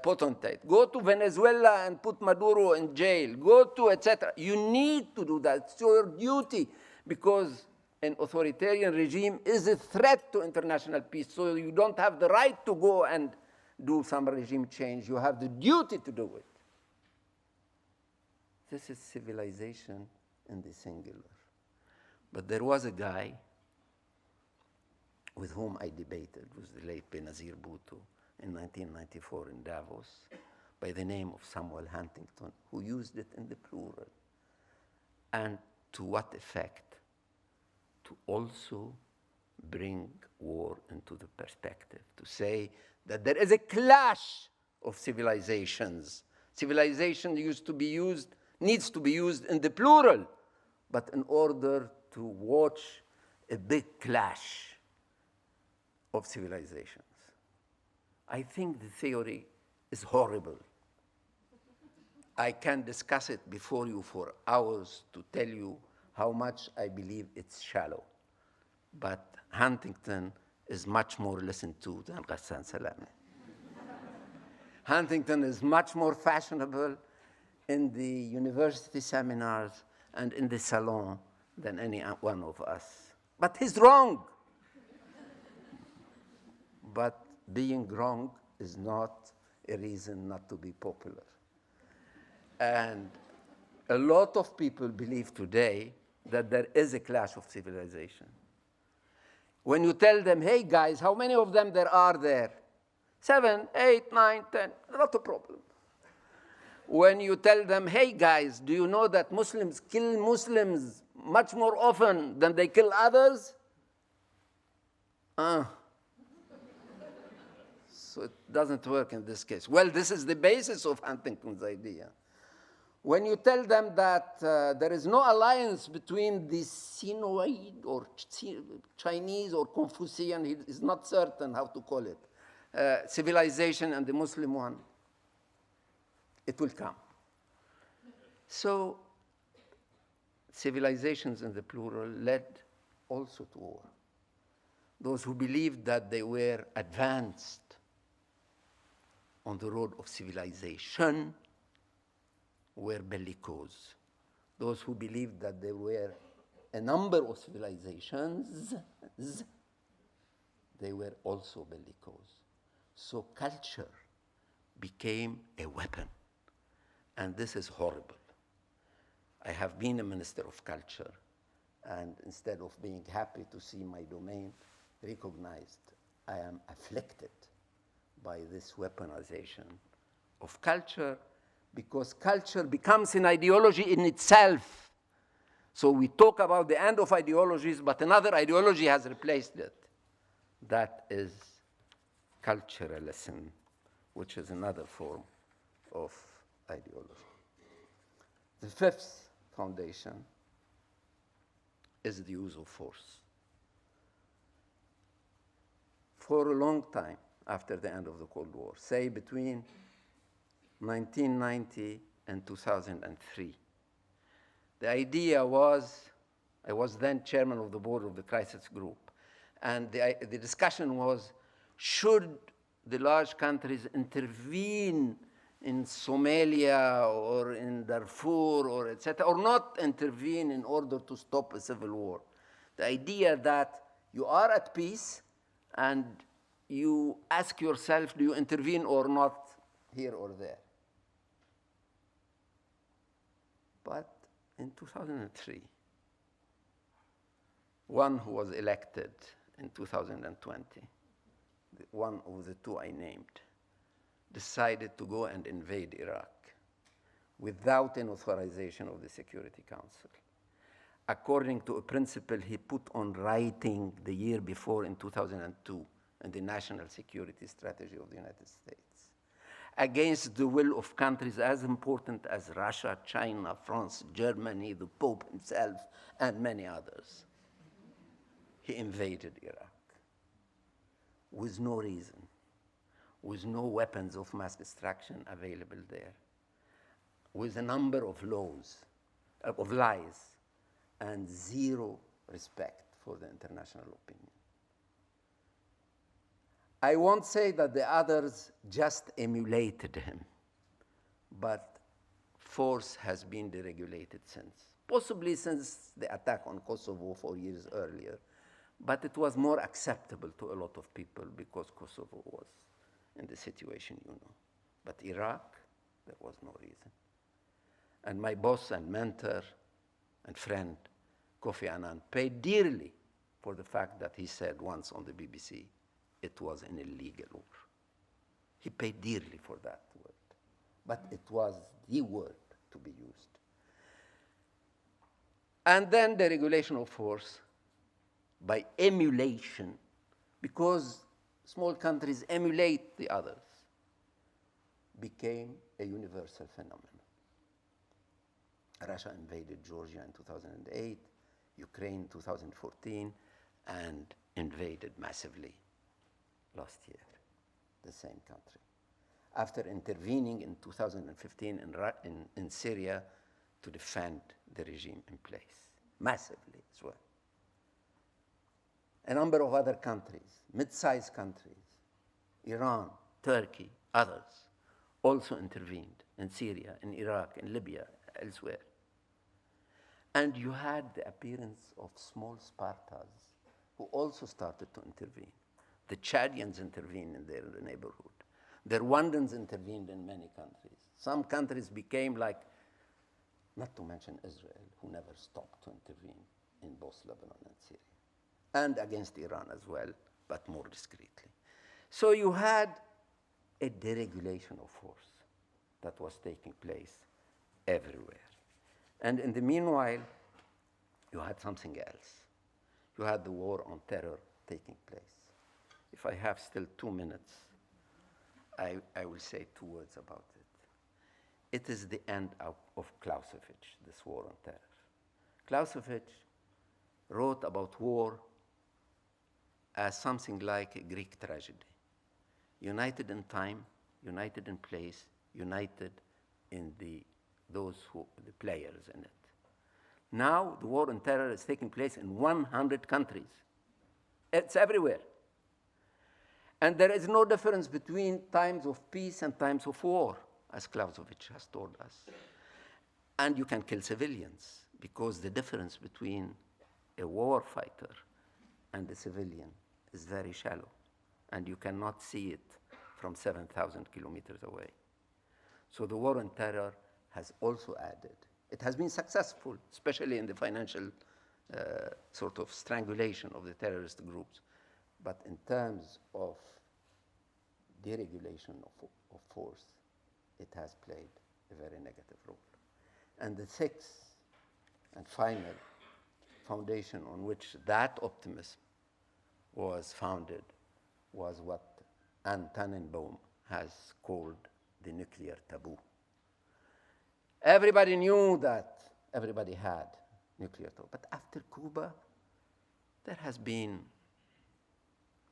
[SPEAKER 3] potentate. Go to Venezuela and put Maduro in jail. Go to etc. You need to do that. It's your duty, because an authoritarian regime is a threat to international peace. So you don't have the right to go and do some regime change. You have the duty to do it. This is civilization in the singular. But there was a guy with whom I debated, was the late Benazir Bhutto, in 1994 in Davos, by the name of Samuel Huntington, who used it in the plural. And to what effect? To also bring war into the perspective, to say that there is a clash of civilizations. Civilization needs to be used in the plural, but in order to watch a big clash of civilizations. I think the theory is horrible. I can discuss it before you for hours to tell you how much I believe it's shallow. But Huntington is much more listened to than Ghassan Salamé. Huntington is much more fashionable in the university seminars and in the salon than any one of us. But he's wrong. But being wrong is not a reason not to be popular. And a lot of people believe today that there is a clash of civilization. When you tell them, hey guys, how many of them there are there? 7, 8, 9, 10, not a problem. When you tell them, hey guys, do you know that Muslims kill Muslims much more often than they kill others? So it doesn't work in this case. Well, this is the basis of Huntington's idea. When you tell them that there is no alliance between the Sinoid or Chinese or Confucian, he is not certain how to call it, civilization and the Muslim one, it will come. So civilizations in the plural led also to war. Those who believed that they were advanced on the road of civilization were bellicose. Those who believed that there were a number of civilizations, they were also bellicose. So culture became a weapon. And this is horrible. I have been a minister of culture, and instead of being happy to see my domain recognized, I am afflicted by this weaponization of culture, because culture becomes an ideology in itself. So we talk about the end of ideologies, but another ideology has replaced it. That is culturalism, which is another form of ideology. The fifth foundation is the use of force. For a long time after the end of the Cold War, say between 1990 and 2003, the idea was, I was then chairman of the board of the crisis group, and the discussion was, should the large countries intervene in Somalia or in Darfur or etc., or not intervene in order to stop a civil war. The idea that you are at peace and you ask yourself, do you intervene or not here or there? But in 2003, one who was elected in 2020, one of the two I named, decided to go and invade Iraq without an authorization of the Security Council. According to a principle he put on writing the year before in 2002 in the National Security Strategy of the United States, against the will of countries as important as Russia, China, France, Germany, the Pope himself, and many others. He invaded Iraq with no reason, with no weapons of mass destruction available there, with a number of lies, and zero respect for the international opinion. I won't say that the others just emulated him, but force has been deregulated since, possibly since the attack on Kosovo 4 years earlier. But it was more acceptable to a lot of people because Kosovo was in the situation you know. But Iraq, there was no reason. And my boss and mentor and friend, Kofi Annan, paid dearly for the fact that he said once on the BBC, it was an illegal war. He paid dearly for that word. But it was the word to be used. And then the regulation of force by emulation, because small countries emulate the others, became a universal phenomenon. Russia invaded Georgia in 2008, Ukraine in 2014, and invaded massively last year, the same country. After intervening in 2015 in Syria to defend the regime in place, massively as well. A number of other countries, mid-sized countries, Iran, Turkey, others, also intervened in Syria, in Iraq, in Libya, elsewhere. And you had the appearance of small Spartas who also started to intervene. The Chadians intervened in their neighborhood. The Rwandans intervened in many countries. Some countries became like, not to mention Israel, who never stopped to intervene in both Lebanon and Syria, and against Iran as well, but more discreetly. So you had a deregulation of force that was taking place everywhere. And in the meanwhile, you had something else. You had the war on terror taking place. If I have still 2 minutes, I will say 2 words about it. It is the end of Clausewitz, this war on terror. Clausewitz wrote about war as something like a Greek tragedy. United in time, united in place, united in the players in it. Now, the war on terror is taking place in 100 countries. It's everywhere. And there is no difference between times of peace and times of war, as Clausewitz has told us. And you can kill civilians, because the difference between a war fighter and a civilian is very shallow, and you cannot see it from 7,000 kilometers away. So the war on terror has also added. It has been successful, especially in the financial sort of strangulation of the terrorist groups. But in terms of deregulation of force, it has played a very negative role. And the sixth and final foundation on which that optimism was founded was what Anne Tannenbaum has called the nuclear taboo. Everybody knew that everybody had nuclear taboo. But after Cuba, there has been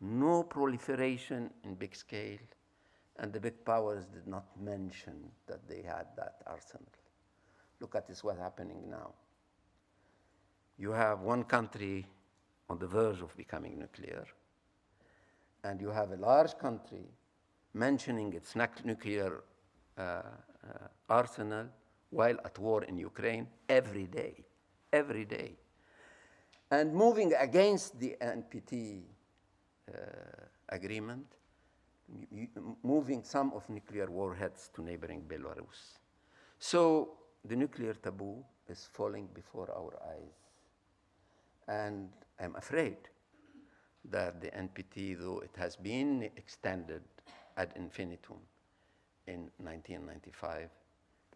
[SPEAKER 3] no proliferation in big scale, and the big powers did not mention that they had that arsenal. Look at this, what's happening now. You have one country on the verge of becoming nuclear, and you have a large country mentioning its nuclear arsenal while at war in Ukraine every day. And moving against the NPT agreement, moving some of nuclear warheads to neighboring Belarus. So the nuclear taboo is falling before our eyes. And I'm afraid that the NPT, though it has been extended ad infinitum in 1995,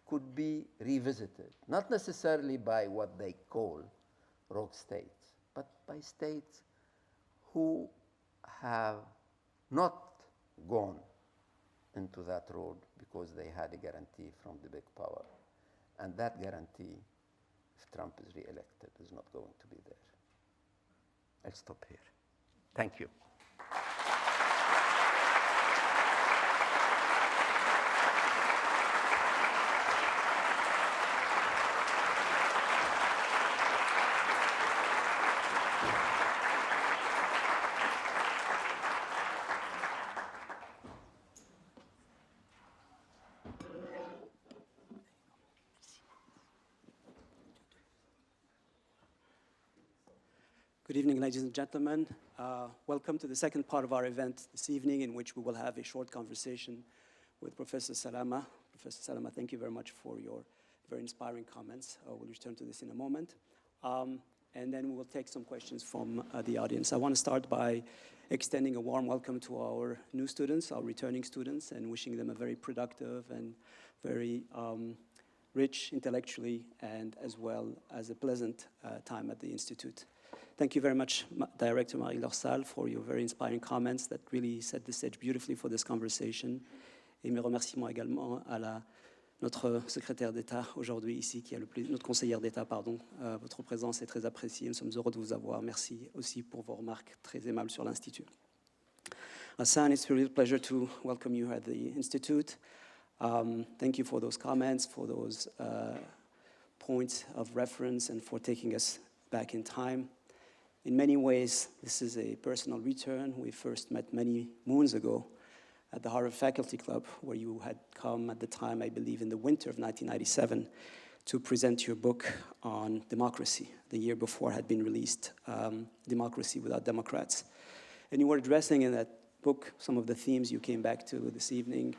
[SPEAKER 3] could be revisited, not necessarily by what they call rogue states, but by states who have not gone into that road because they had a guarantee from the big power. And that guarantee, if Trump is re-elected, is not going to be there. I'll stop here. Thank you.
[SPEAKER 4] Good evening, ladies and gentlemen. Welcome to the second part of our event this evening, in which we will have a short conversation with Professor Salamé. Professor Salamé, thank you very much for your very inspiring comments. We'll return to this in a moment. And then we will take some questions from the audience. I want to start by extending a warm welcome to our new students, our returning students, and wishing them a very productive and very rich intellectually, and as well as a pleasant time at the Institute. Thank you very much, Director Marie-Laure Salle, for your very inspiring comments that really set the stage beautifully for this conversation. Et mes remerciements également à notre secrétaire d'État aujourd'hui ici, notre conseillère d'État, pardon. Votre présence est très appréciée. Nous sommes heureux de vous avoir. Merci aussi pour vos remarques très aimables sur l'Institut. Ghassan, it's a real pleasure to welcome you at the Institute. Thank you for those comments, for those points of reference, and for taking us back in time. In many ways, this is a personal return. We first met many moons ago at the Harvard Faculty Club, where you had come at the time, I believe, in the winter of 1997, to present your book on democracy. The year before had been released, Democracy Without Democrats. And you were addressing in that book some of the themes you came back to this evening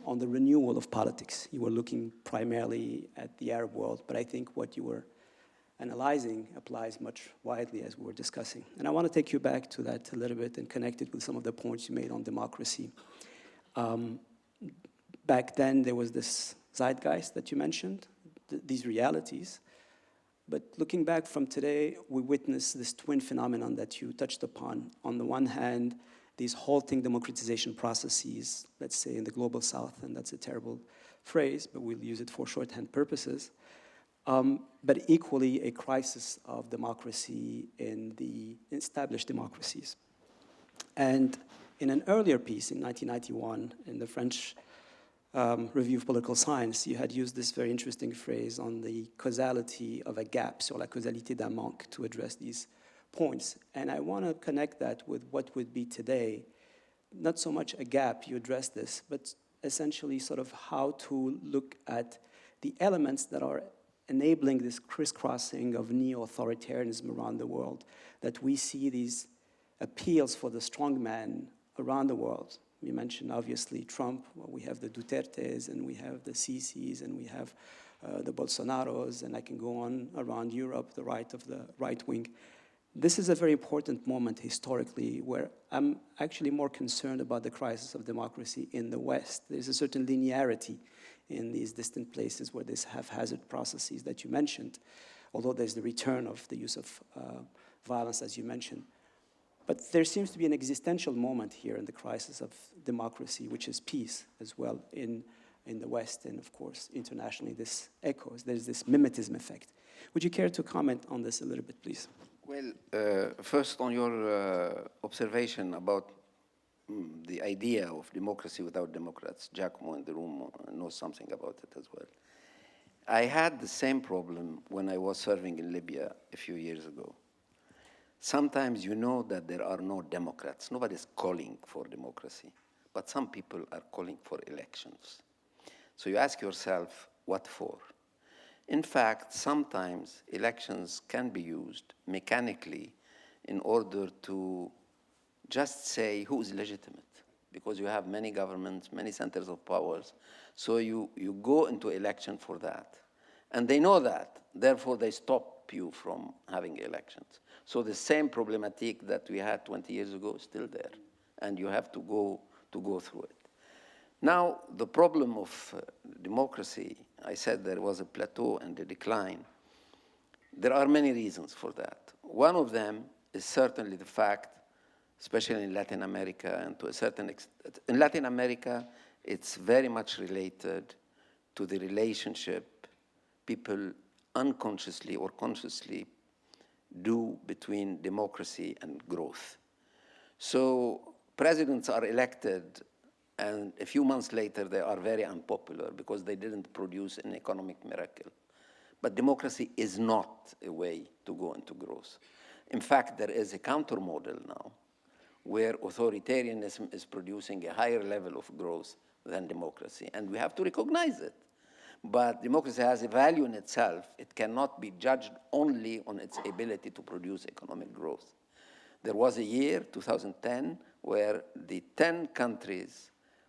[SPEAKER 4] on the renewal of politics. You were looking primarily at the Arab world, but I think what you were analyzing applies much widely, as we were discussing. And I want to take you back to that a little bit and connect it with some of the points you made on democracy. Back then, there was this zeitgeist that you mentioned, these realities. But looking back from today, we witness this twin phenomenon that you touched upon. On the one hand, these halting democratization processes, let's say in the global south, and that's a terrible phrase, but we'll use it for shorthand purposes. But equally a crisis of democracy in the established democracies. And in an earlier piece in 1991, in the French Review of Political Science, you had used this very interesting phrase on the causality of a gap, sur la causalité d'un manque, to address these points. And I want to connect that with what would be today, not so much a gap, you addressed this, but essentially sort of how to look at the elements that are enabling this crisscrossing of neo-authoritarianism around the world, that we see these appeals for the strong man around the world. You mentioned, obviously, Trump. Well, we have the Dutertes, and we have the Sisis, and we have the Bolsonaros, and I can go on around Europe, the right of the right wing. This is a very important moment historically where I'm actually more concerned about the crisis of democracy in the West. There's a certain linearity in these distant places where there's haphazard processes that you mentioned, although there's the return of the use of violence, as you mentioned. But there seems to be an existential moment here in the crisis of democracy, which is peace as well in the West, and of course, internationally, this echoes. There's this mimetism effect. Would you care to comment on this a little bit, please?
[SPEAKER 3] Well, first on your observation about the idea of democracy without democrats, Giacomo in the room knows something about it as well. I had the same problem when I was serving in Libya a few years ago. Sometimes you know that there are no Democrats. Nobody's calling for democracy, but some people are calling for elections. So you ask yourself, what for? In fact, sometimes elections can be used mechanically in order to just say who is legitimate, because you have many governments, many centers of powers. So you go into election for that. And they know that, therefore they stop you from having elections. So the same problematic that we had 20 years ago is still there, and you have to go through it. Now, the problem of democracy, I said there was a plateau and a decline. There are many reasons for that. One of them is certainly the fact, especially in Latin America, and to a certain extent, in Latin America, it's very much related to the relationship people unconsciously or consciously do between democracy and growth. So presidents are elected, and a few months later, they are very unpopular because they didn't produce an economic miracle. But democracy is not a way to go into growth. In fact, there is a counter-model now where authoritarianism is producing a higher level of growth than democracy, and we have to recognize it. But democracy has a value in itself. It cannot be judged only on its ability to produce economic growth. There was a year, 2010, where the 10 countries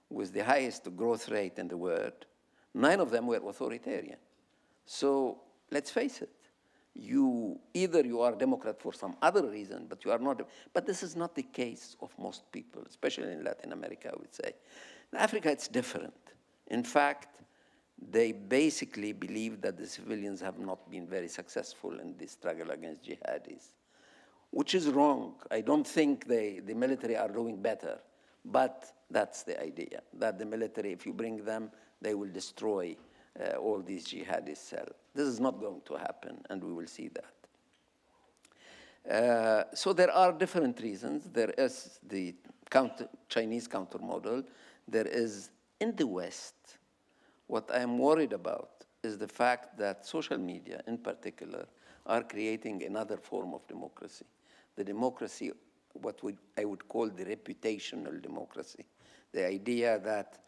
[SPEAKER 3] with the highest growth rate in the world, 9 of them were authoritarian. So let's face it, either you are a Democrat for some other reason, but you are not. But this is not the case of most people, especially in Latin America, I would say. In Africa, it's different. In fact, they basically believe that the civilians have not been very successful in the struggle against jihadis, which is wrong. I don't think the military are doing better, but that's the idea, that the military, if you bring them, they will destroy all these jihadist cells. This is not going to happen, and we will see that. So there are different reasons. There is the Chinese counter-model. There is, in the West, what I'm worried about is the fact that social media, in particular, are creating another form of democracy. The democracy, I would call the reputational democracy. The idea that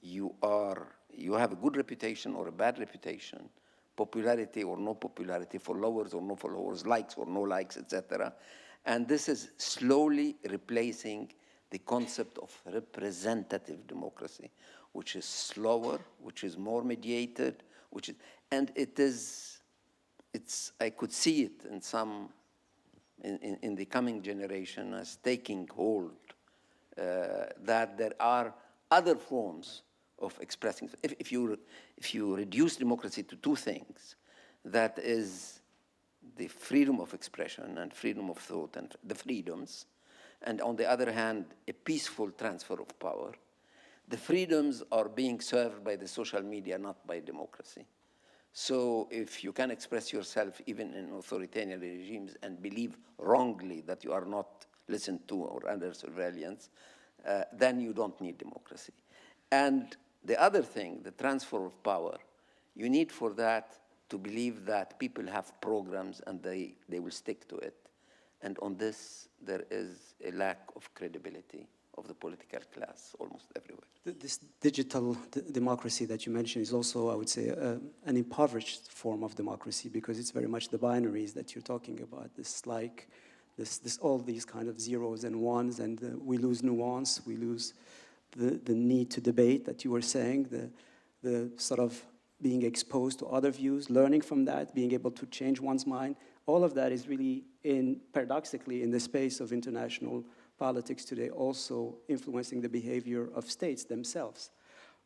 [SPEAKER 3] you have a good reputation or a bad reputation, popularity or no popularity, followers or no followers, likes or no likes, etc. And this is slowly replacing the concept of representative democracy, which is slower, which is more mediated, I could see it in the coming generation as taking hold, that there are other forms of expressing. If you reduce democracy to two things, that is the freedom of expression and freedom of thought and the freedoms, and on the other hand, a peaceful transfer of power, the freedoms are being served by the social media, not by democracy. So if you can express yourself even in authoritarian regimes and believe wrongly that you are not listened to or under surveillance, then you don't need democracy. And the other thing, the transfer of power, you need for that to believe that people have programs and they will stick to it. And on this, there is a lack of credibility of the political class almost everywhere.
[SPEAKER 4] This digital democracy that you mentioned is also, I would say, an impoverished form of democracy, because it's very much the binaries that you're talking about. All these kind of zeros and ones, and we lose nuance, we lose the need to debate that you were saying, the sort of being exposed to other views, learning from that, being able to change one's mind. All of that is really, paradoxically, in the space of international politics today, also influencing the behavior of states themselves.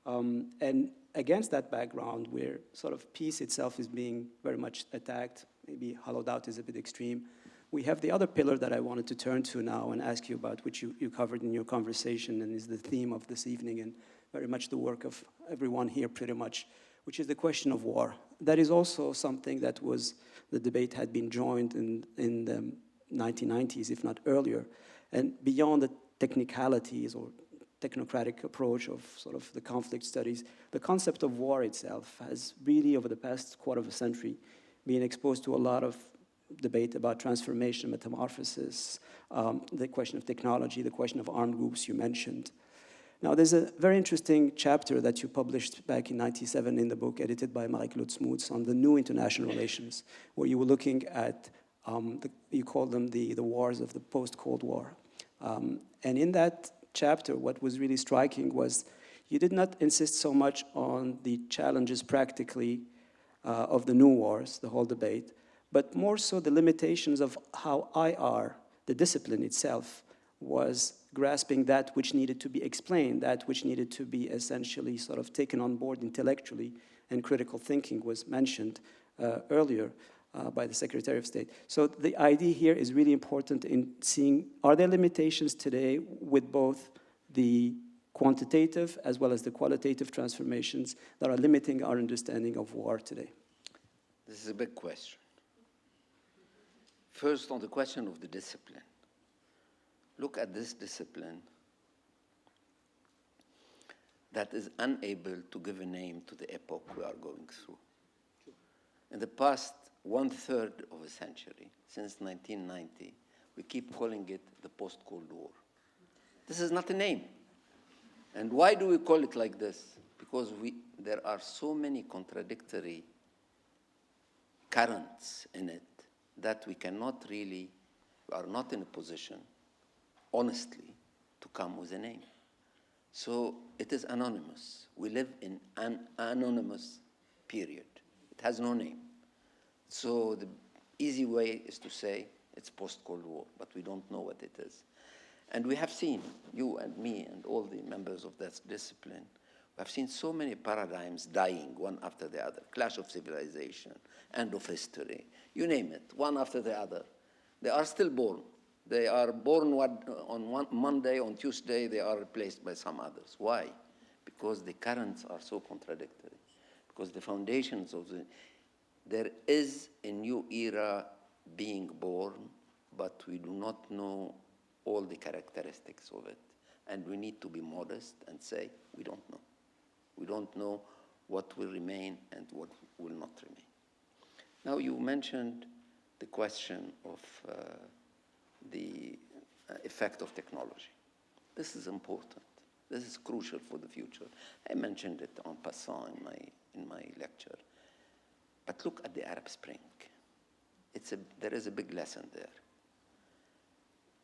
[SPEAKER 4] And against that background, where sort of peace itself is being very much attacked, maybe hollowed out is a bit extreme, we have the other pillar that I wanted to turn to now and ask you about, which you covered in your conversation and is the theme of this evening and very much the work of everyone here pretty much, which is the question of war. That is also something that the debate had been joined in the 1990s, if not earlier. And beyond the technicalities or technocratic approach of sort of the conflict studies, the concept of war itself has really, over the past quarter of a century, been exposed to a lot of debate about transformation, metamorphosis, the question of technology, the question of armed groups you mentioned. Now, there's a very interesting chapter that you published back in '97 in the book edited by Marie-Claude Smootz on the new international relations, where you were looking at, you called them the wars of the post-Cold War. And in that chapter, what was really striking was you did not insist so much on the challenges practically of the new wars, the whole debate, but more so the limitations of how IR, the discipline itself, was grasping that which needed to be explained, that which needed to be essentially sort of taken on board intellectually, and critical thinking was mentioned earlier by the Secretary of State. So the idea here is really important in seeing, are there limitations today with both the quantitative as well as the qualitative transformations that are limiting our understanding of war today?
[SPEAKER 3] This is a big question. First, on the question of the discipline. Look at this discipline that is unable to give a name to the epoch we are going through. In the past 1/3 of a century, since 1990, we keep calling it the post-Cold War. This is not a name. And why do we call it like this? Because there are so many contradictory currents in it that we are not in a position, honestly, to come with a name. So it is anonymous. We live in an anonymous period. It has no name. So the easy way is to say it's post-Cold War, but we don't know what it is. And we have seen, you and me and all the members of that discipline, we have seen so many paradigms dying one after the other. Clash of civilization, end of history, you name it, one after the other. They are still born. They are born on one Monday, on Tuesday, they are replaced by some others. Why? Because the currents are so contradictory. Because the foundations of there is a new era being born, but we do not know all the characteristics of it. And we need to be modest and say, we don't know. We don't know what will remain and what will not remain. Now, you mentioned the question of the effect of technology. This is important. This is crucial for the future. I mentioned it en passant in my lecture. But look at the Arab Spring. There is a big lesson there.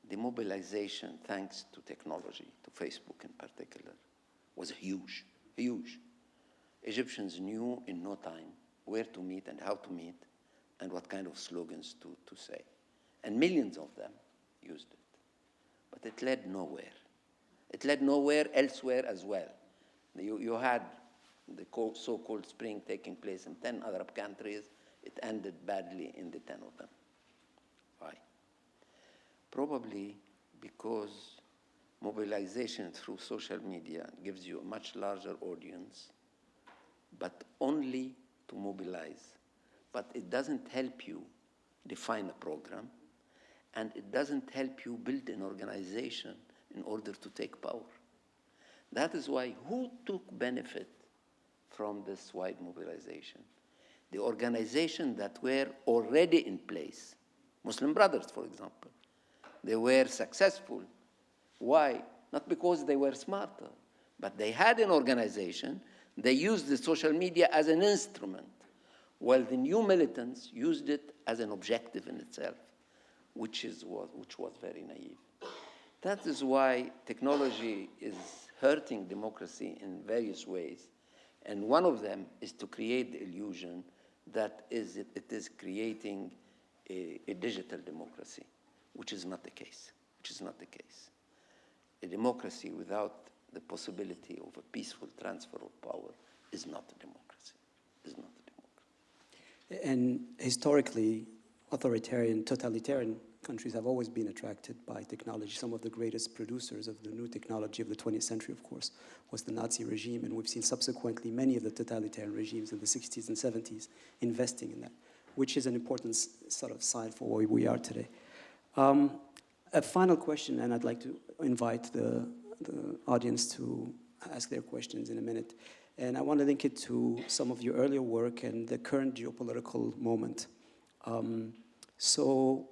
[SPEAKER 3] The mobilization, thanks to technology, to Facebook in particular, was huge, huge. Egyptians knew in no time where to meet and how to meet and what kind of slogans to say. And millions of them used it. But it led nowhere. It led nowhere elsewhere as well. You had the so-called spring taking place in 10 Arab countries. It ended badly in the 10 of them. Why? Probably because mobilization through social media gives you a much larger audience, but only to mobilize. But it doesn't help you define a program, and it doesn't help you build an organization in order to take power. That is why who took benefit from this wide mobilization? The organizations that were already in place. Muslim Brothers, for example. They were successful. Why? Not because they were smarter, but they had an organization. They used the social media as an instrument, while the new militants used it as an objective in itself, which was very naive. That is why technology is hurting democracy in various ways. And one of them is to create the illusion that it is creating a digital democracy, which is not the case, A democracy without the possibility of a peaceful transfer of power is not a democracy,
[SPEAKER 4] And historically, authoritarian, totalitarian countries have always been attracted by technology. Some of the greatest producers of the new technology of the 20th century, of course, was the Nazi regime, and we've seen subsequently many of the totalitarian regimes in the 60s and 70s investing in that, which is an important sort of sign for where we are today. A final question, and I'd like to invite the audience to ask their questions in a minute. And I want to link it to some of your earlier work and the current geopolitical moment. So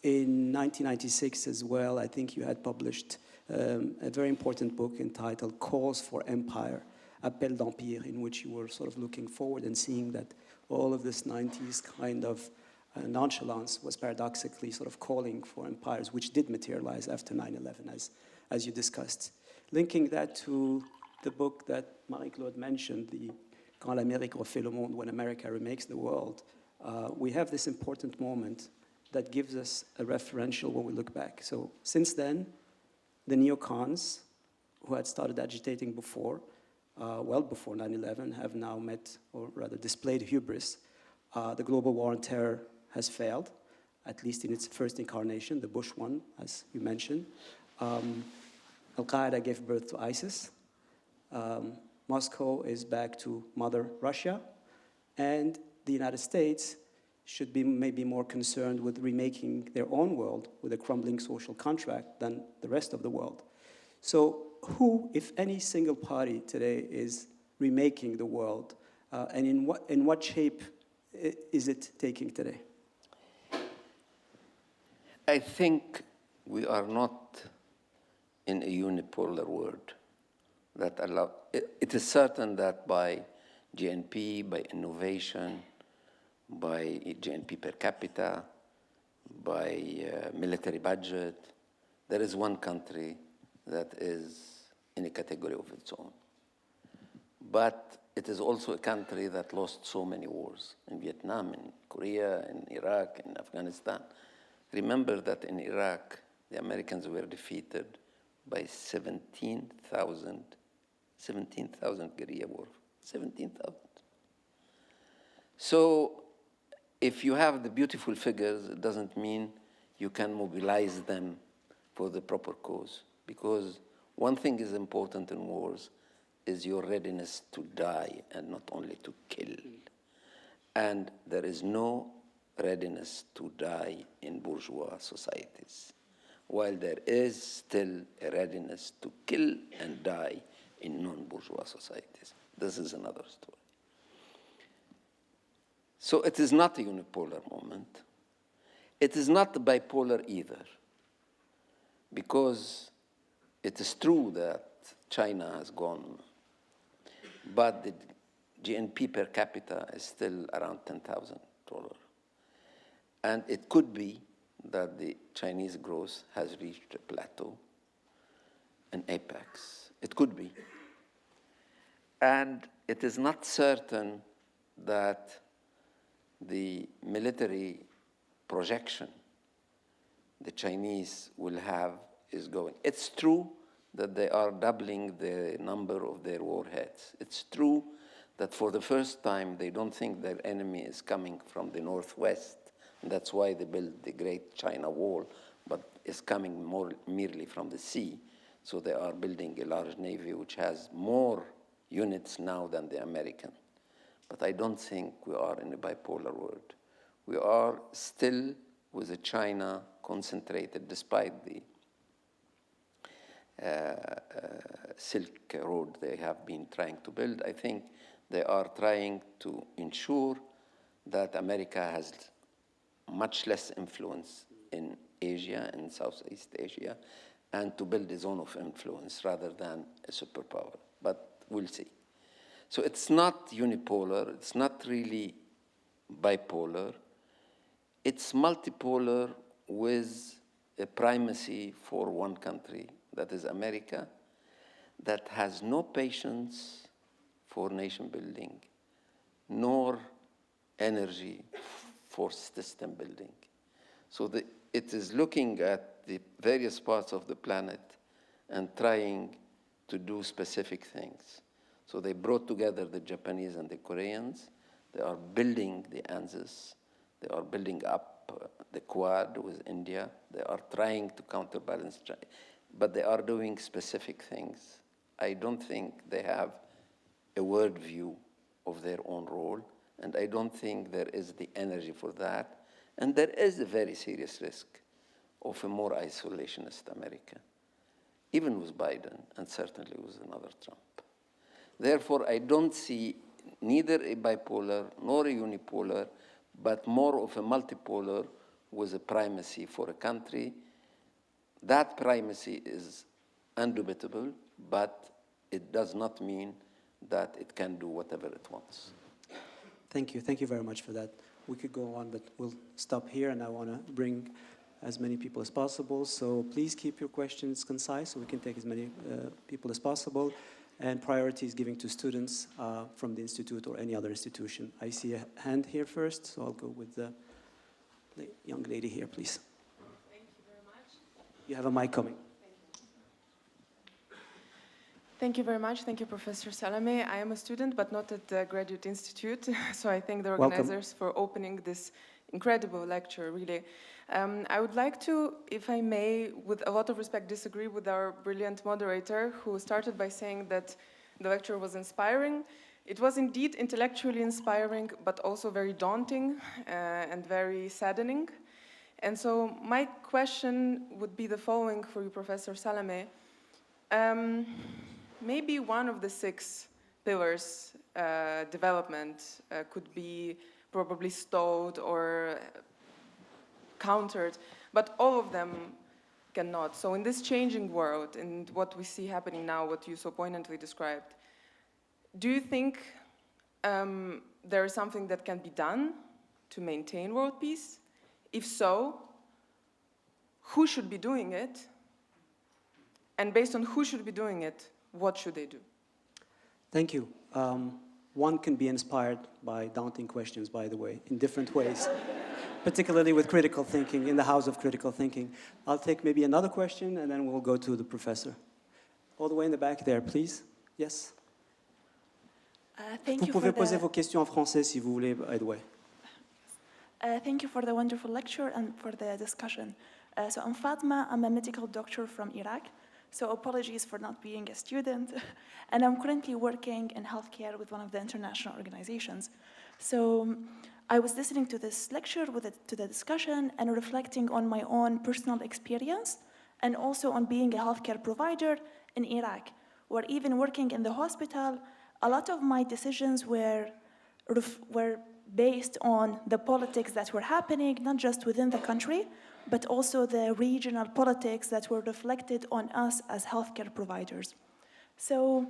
[SPEAKER 4] in 1996 as well, I think you had published a very important book entitled Calls for Empire, Appel d'Empire, in which you were sort of looking forward and seeing that all of this 90s kind of nonchalance was paradoxically sort of calling for empires, which did materialize after 9/11, as you discussed. Linking that to the book that Marie-Claude mentioned, the Quand l'Amérique refait le monde, When America Remakes the World, we have this important moment that gives us a referential when we look back. So since then, the neocons, who had started agitating before, well before 9/11, have now met, or rather displayed hubris. The global war on terror has failed, at least in its first incarnation, the Bush one, as you mentioned. Al-Qaeda gave birth to ISIS. Moscow is back to Mother Russia. And the United States should be maybe more concerned with remaking their own world with a crumbling social contract than the rest of the world. So who, if any single party today, is remaking the world, and in what shape is it taking today?
[SPEAKER 3] I think we are not in a unipolar world that allow. It is certain that by GNP, by innovation, by GNP per capita, by military budget, there is one country that is in a category of its own. But it is also a country that lost so many wars in Vietnam, in Korea, in Iraq, in Afghanistan. Remember that in Iraq, the Americans were defeated by 17,000 guerrilla war. 17,000. So if you have the beautiful figures, it doesn't mean you can mobilize them for the proper cause. Because one thing is important in wars is your readiness to die and not only to kill. And there is no readiness to die in bourgeois societies, while there is still a readiness to kill and die in non-bourgeois societies. This is another story. So it is not a unipolar moment. It is not bipolar either, because it is true that China has gone, but the GNP per capita is still around $10,000. And it could be that the Chinese growth has reached a plateau, an apex. It could be. And it is not certain that the military projection the Chinese will have is going. It's true that they are doubling the number of their warheads. It's true that for the first time they don't think their enemy is coming from the northwest. That's why they built the Great China Wall, but it's coming more merely from the sea. So they are building a large navy which has more units now than the American. But I don't think we are in a bipolar world. We are still with a China concentrated, despite the Silk Road they have been trying to build. I think they are trying to ensure that America has much less influence in Asia and Southeast Asia, and to build a zone of influence rather than a superpower. But we'll see. So it's not unipolar, it's not really bipolar. It's multipolar with a primacy for one country, that is America, that has no patience for nation building, nor energy for system building. So it is looking at the various parts of the planet and trying to do specific things. So they brought together the Japanese and the Koreans. They are building the ANZUS. They are building up the Quad with India. They are trying to counterbalance China. But they are doing specific things. I don't think they have a world view of their own role, and I don't think there is the energy for that. And there is a very serious risk of a more isolationist America, even with Biden, and certainly with another Trump. Therefore, I don't see neither a bipolar nor a unipolar, but more of a multipolar with a primacy for a country. That primacy is indubitable, but it does not mean that it can do whatever it wants.
[SPEAKER 4] Thank you. Thank you very much for that. We could go on, but we'll stop here, and I want to bring as many people as possible. So please keep your questions concise so we can take as many people as possible. And priority is giving to students from the Institute or any other institution. I see a hand here first, so I'll go with the young lady here, please.
[SPEAKER 5] Thank you very much.
[SPEAKER 4] You have a mic coming.
[SPEAKER 5] Thank you very much. Thank you, Professor Salamé. I am a student, but not at the Graduate Institute, so I thank the organizers for opening this incredible lecture, really. I would like to, if I may, with a lot of respect, disagree with our brilliant moderator, who started by saying that the lecture was inspiring. It was indeed intellectually inspiring, but also very daunting and very saddening. And so my question would be the following for you, Professor Salamé. Maybe one of the 6 pillars development could be probably stalled or countered, but all of them cannot. So in this changing world, and what we see happening now, what you so poignantly described, do you think there is something that can be done to maintain world peace? If so, who should be doing it? And based on who should be doing it, what should they do?
[SPEAKER 4] Thank you. One can be inspired by daunting questions, by the way, in different ways, particularly with critical thinking, in the house of critical thinking. I'll take maybe another question, and then we'll go to the professor. All the way in the back there, please. Yes? Vous pouvez poser vos questions en français si vous voulez, by the way.
[SPEAKER 6] Thank you for the wonderful lecture and for the discussion. So I'm Fatma, I'm a medical doctor from Iraq. So apologies for not being a student. And I'm currently working in healthcare with one of the international organizations. So I was listening to this lecture, to the discussion, and reflecting on my own personal experience, and also on being a healthcare provider in Iraq, where even working in the hospital, a lot of my decisions were based on the politics that were happening, not just within the country, but also the regional politics that were reflected on us as healthcare providers. So,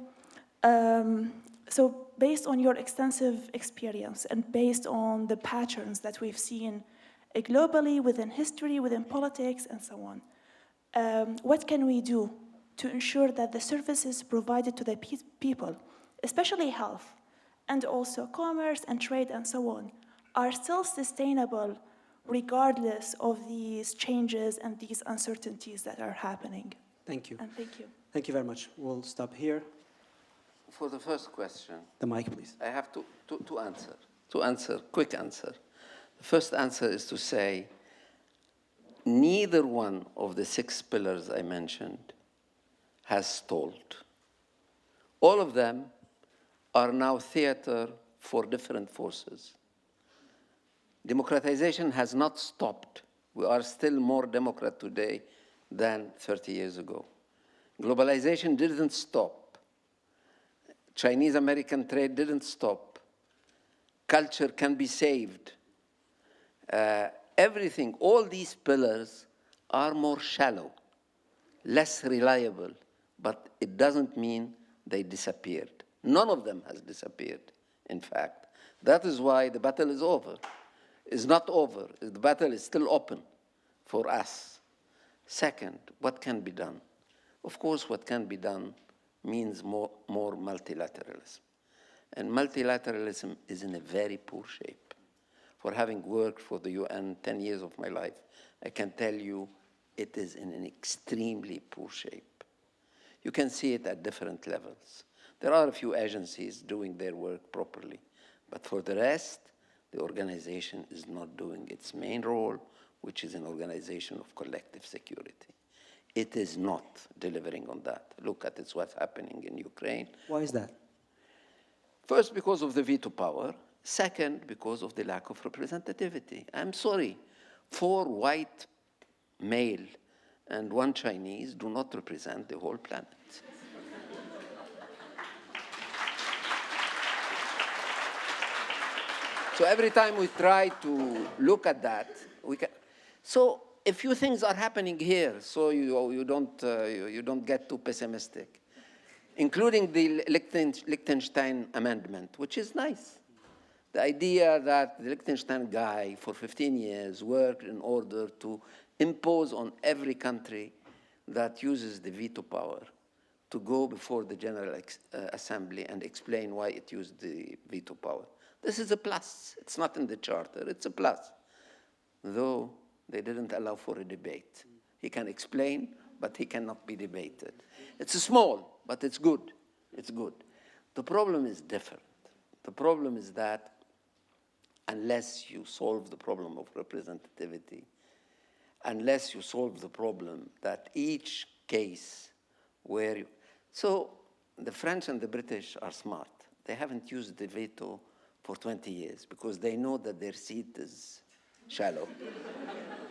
[SPEAKER 6] so based on your extensive experience and based on the patterns that we've seen globally, within history, within politics, and so on, what can we do to ensure that the services provided to the people, especially health, and also commerce and trade and so on, are still sustainable regardless of these changes and these uncertainties that are happening?
[SPEAKER 4] Thank you.
[SPEAKER 6] And thank you.
[SPEAKER 4] Thank you very much. We'll stop here.
[SPEAKER 3] For the first question,
[SPEAKER 4] The mic, please.
[SPEAKER 3] I have to answer, quick answer. The first answer is to say, neither one of the 6 pillars I mentioned has stalled. All of them are now theater for different forces. Democratization has not stopped. We are still more democrat today than 30 years ago. Globalization didn't stop. Chinese-American trade didn't stop. Culture can be saved. Everything, all these pillars are more shallow, less reliable, but it doesn't mean they disappeared. None of them has disappeared, in fact. That is why the battle is over. It's not over. The battle is still open for us. Second, what can be done? Of course, what can be done means more multilateralism. And multilateralism is in a very poor shape. For having worked for the UN 10 years of my life, I can tell you it is in an extremely poor shape. You can see it at different levels. There are a few agencies doing their work properly, but for the rest, the organization is not doing its main role, which is an organization of collective security. It is not delivering on that. Look at what's happening in Ukraine.
[SPEAKER 4] Why is that?
[SPEAKER 3] First, because of the veto power. Second, because of the lack of representativity. I'm sorry, 4 white male and 1 Chinese do not represent the whole planet. So every time we try to look at that, we can. So a few things are happening here, so you don't get too pessimistic, including the Liechtenstein amendment, which is nice. The idea that the Liechtenstein guy for 15 years worked in order to impose on every country that uses the veto power to go before the General Assembly and explain why it used the veto power. This is a plus. It's not in the charter. It's a plus. Though they didn't allow for a debate. He can explain, but he cannot be debated. It's small, but it's good. It's good. The problem is different. The problem is that unless you solve the problem of representativity, unless you solve the problem that each case where you... So the French and the British are smart. They haven't used the veto for 20 years because they know that their seat is shallow.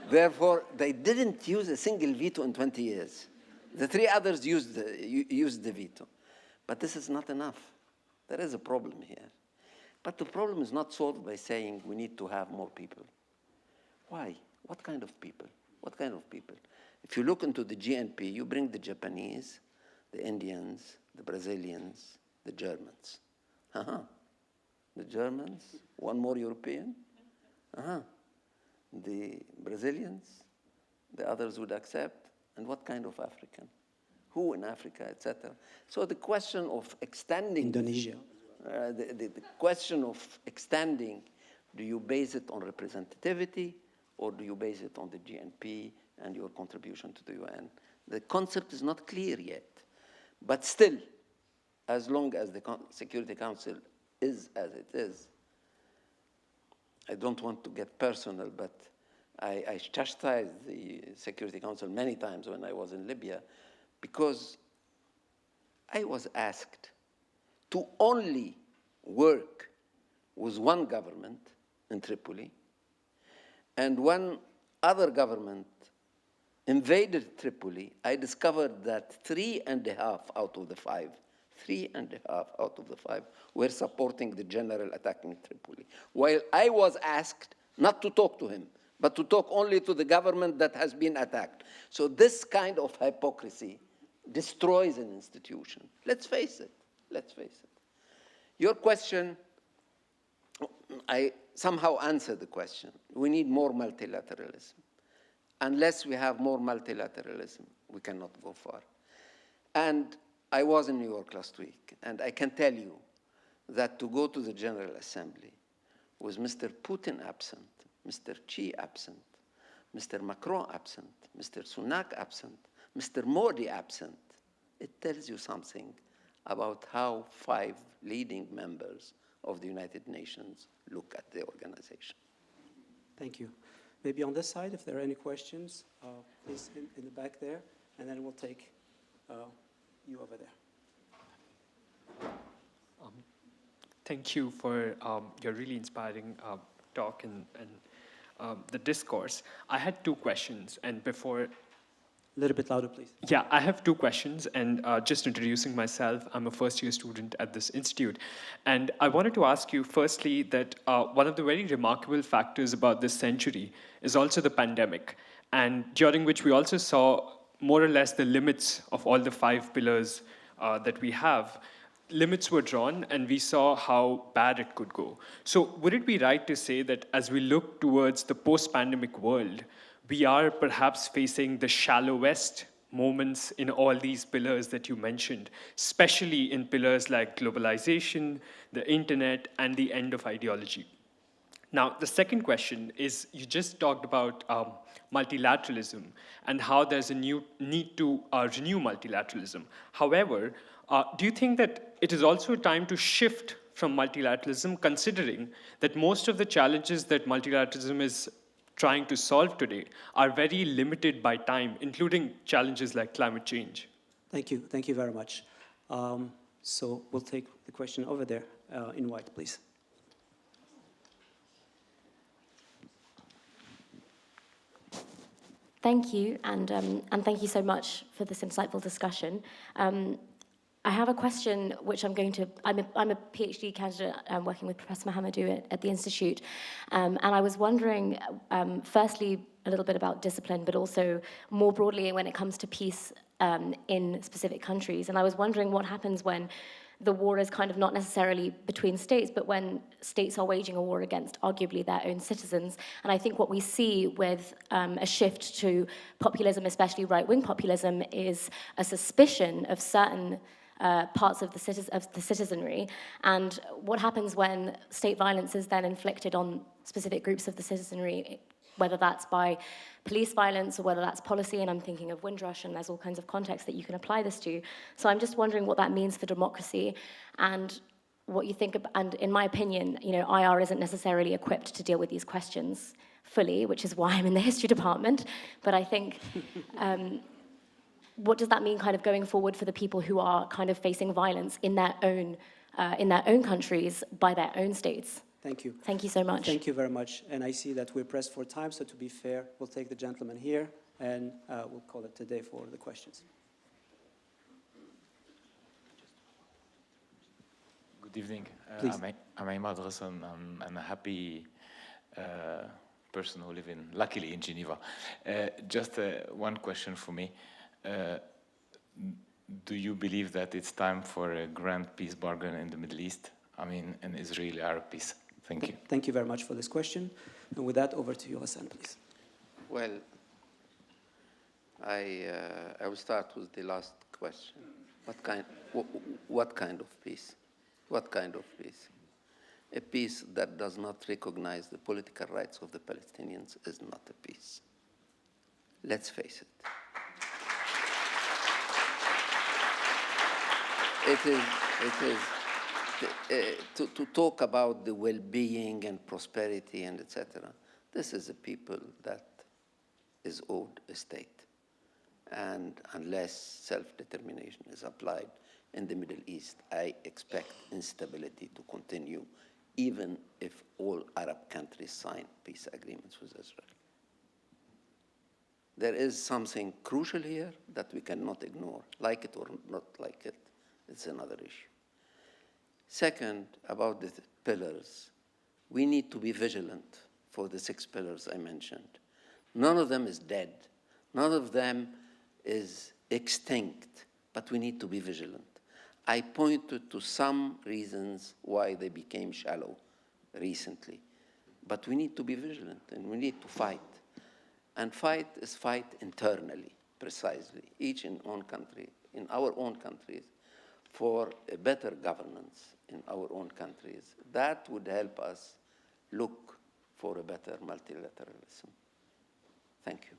[SPEAKER 3] Therefore, they didn't use a single veto in 20 years. The three others used the veto. But this is not enough. There is a problem here. But the problem is not solved by saying we need to have more people. Why? What kind of people? What kind of people? If you look into the GNP, you bring the Japanese, the Indians, the Brazilians, the Germans. The Germans, one more European. The Brazilians, the others would accept. And what kind of African? Who in Africa, etc. So the question of extending...
[SPEAKER 4] Indonesia.
[SPEAKER 3] The question of extending, do you base it on representativity or do you base it on the GNP and your contribution to the UN? The concept is not clear yet. But still, as long as the Security Council is as it is, I don't want to get personal, but I chastised the Security Council many times when I was in Libya because I was asked to only work with one government in Tripoli, and when other government invaded Tripoli, I discovered that 3.5 out of the 5 were supporting the general attacking Tripoli, while I was asked not to talk to him, but to talk only to the government that has been attacked. So this kind of hypocrisy destroys an institution. Let's face it. Let's face it. Your question, I somehow answered the question. We need more multilateralism. Unless we have more multilateralism, we cannot go far. And I was in New York last week, and I can tell you that to go to the General Assembly with Mr. Putin absent, Mr. Xi absent, Mr. Macron absent, Mr. Sunak absent, Mr. Modi absent, it tells you something about how 5 leading members of the United Nations look at the organization.
[SPEAKER 4] Thank you. Maybe on this side, if there are any questions, please in the back there, and then we'll take you over there.
[SPEAKER 7] Thank you for your really inspiring talk and the discourse. I had 2 questions, and before...
[SPEAKER 4] A little bit louder, please.
[SPEAKER 7] Yeah, I have 2 questions, and just introducing myself, I'm a first-year student at this institute. And I wanted to ask you, firstly, that one of the very remarkable factors about this century is also the pandemic, and during which we also saw more or less the limits of all the 5 pillars that we have. Limits were drawn, and we saw how bad it could go. So would it be right to say that as we look towards the post-pandemic world, we are perhaps facing the shallowest moments in all these pillars that you mentioned, especially in pillars like globalization, the internet, and the end of ideology? Now, the second question is, you just talked about multilateralism and how there's a new need to renew multilateralism. However, do you think that it is also time to shift from multilateralism, considering that most of the challenges that multilateralism is trying to solve today are very limited by time, including challenges like climate change?
[SPEAKER 4] Thank you. Thank you very much. So we'll take the question over there in white, please.
[SPEAKER 8] Thank you, and thank you so much for this insightful discussion. I have a question which I'm a PhD candidate working with Professor Mohamedou at the Institute, and I was wondering, firstly, a little bit about discipline, but also more broadly when it comes to peace in specific countries. And I was wondering what happens when the war is kind of not necessarily between states, but when states are waging a war against arguably their own citizens. And I think what we see with a shift to populism, especially right-wing populism, is a suspicion of certain parts of the citizenry. And what happens when state violence is then inflicted on specific groups of the citizenry, whether that's by police violence or whether that's policy, and I'm thinking of Windrush, and there's all kinds of contexts that you can apply this to. So I'm just wondering what that means for democracy and what you think, and in my opinion, you know, IR isn't necessarily equipped to deal with these questions fully, which is why I'm in the history department, but I think, what does that mean kind of going forward for the people who are kind of facing violence in their own countries by their own states?
[SPEAKER 4] Thank you.
[SPEAKER 8] Thank you so much.
[SPEAKER 4] Thank you very much. And I see that we're pressed for time, so to be fair, we'll take the gentleman here, and we'll call it today for the questions.
[SPEAKER 9] Good evening.
[SPEAKER 4] Please.
[SPEAKER 9] I'm Imad Ghassan. I'm a happy person who lives luckily in Geneva. Just one question for me. Do you believe that it's time for a grand peace bargain in the Middle East? I mean, an Israeli-Arab peace. Thank you.
[SPEAKER 4] Thank you very much for this question. And with that, over to you, Ghassan, please.
[SPEAKER 3] Well, I will start with the last question. What kind of peace? What kind of peace? A peace that does not recognize the political rights of the Palestinians is not a peace. Let's face it. To talk about the well-being and prosperity and etc., this is a people that is owed a state. And unless self-determination is applied in the Middle East, I expect instability to continue, even if all Arab countries sign peace agreements with Israel. There is something crucial here that we cannot ignore. Like it or not like it, it's another issue. Second, about the pillars, we need to be vigilant for the 6 pillars I mentioned. None of them is dead. None of them is extinct, but we need to be vigilant. I pointed to some reasons why they became shallow recently, but we need to be vigilant and we need to fight. And fight is fight internally, precisely, each in our own countries, for a better governance in our own countries. That would help us look for a better multilateralism. Thank you.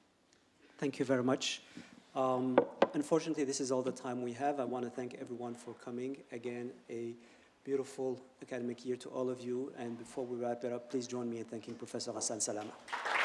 [SPEAKER 4] Thank you very much. Unfortunately, this is all the time we have. I want to thank everyone for coming. Again, a beautiful academic year to all of you. And before we wrap it up, please join me in thanking Professor Ghassan Salamé.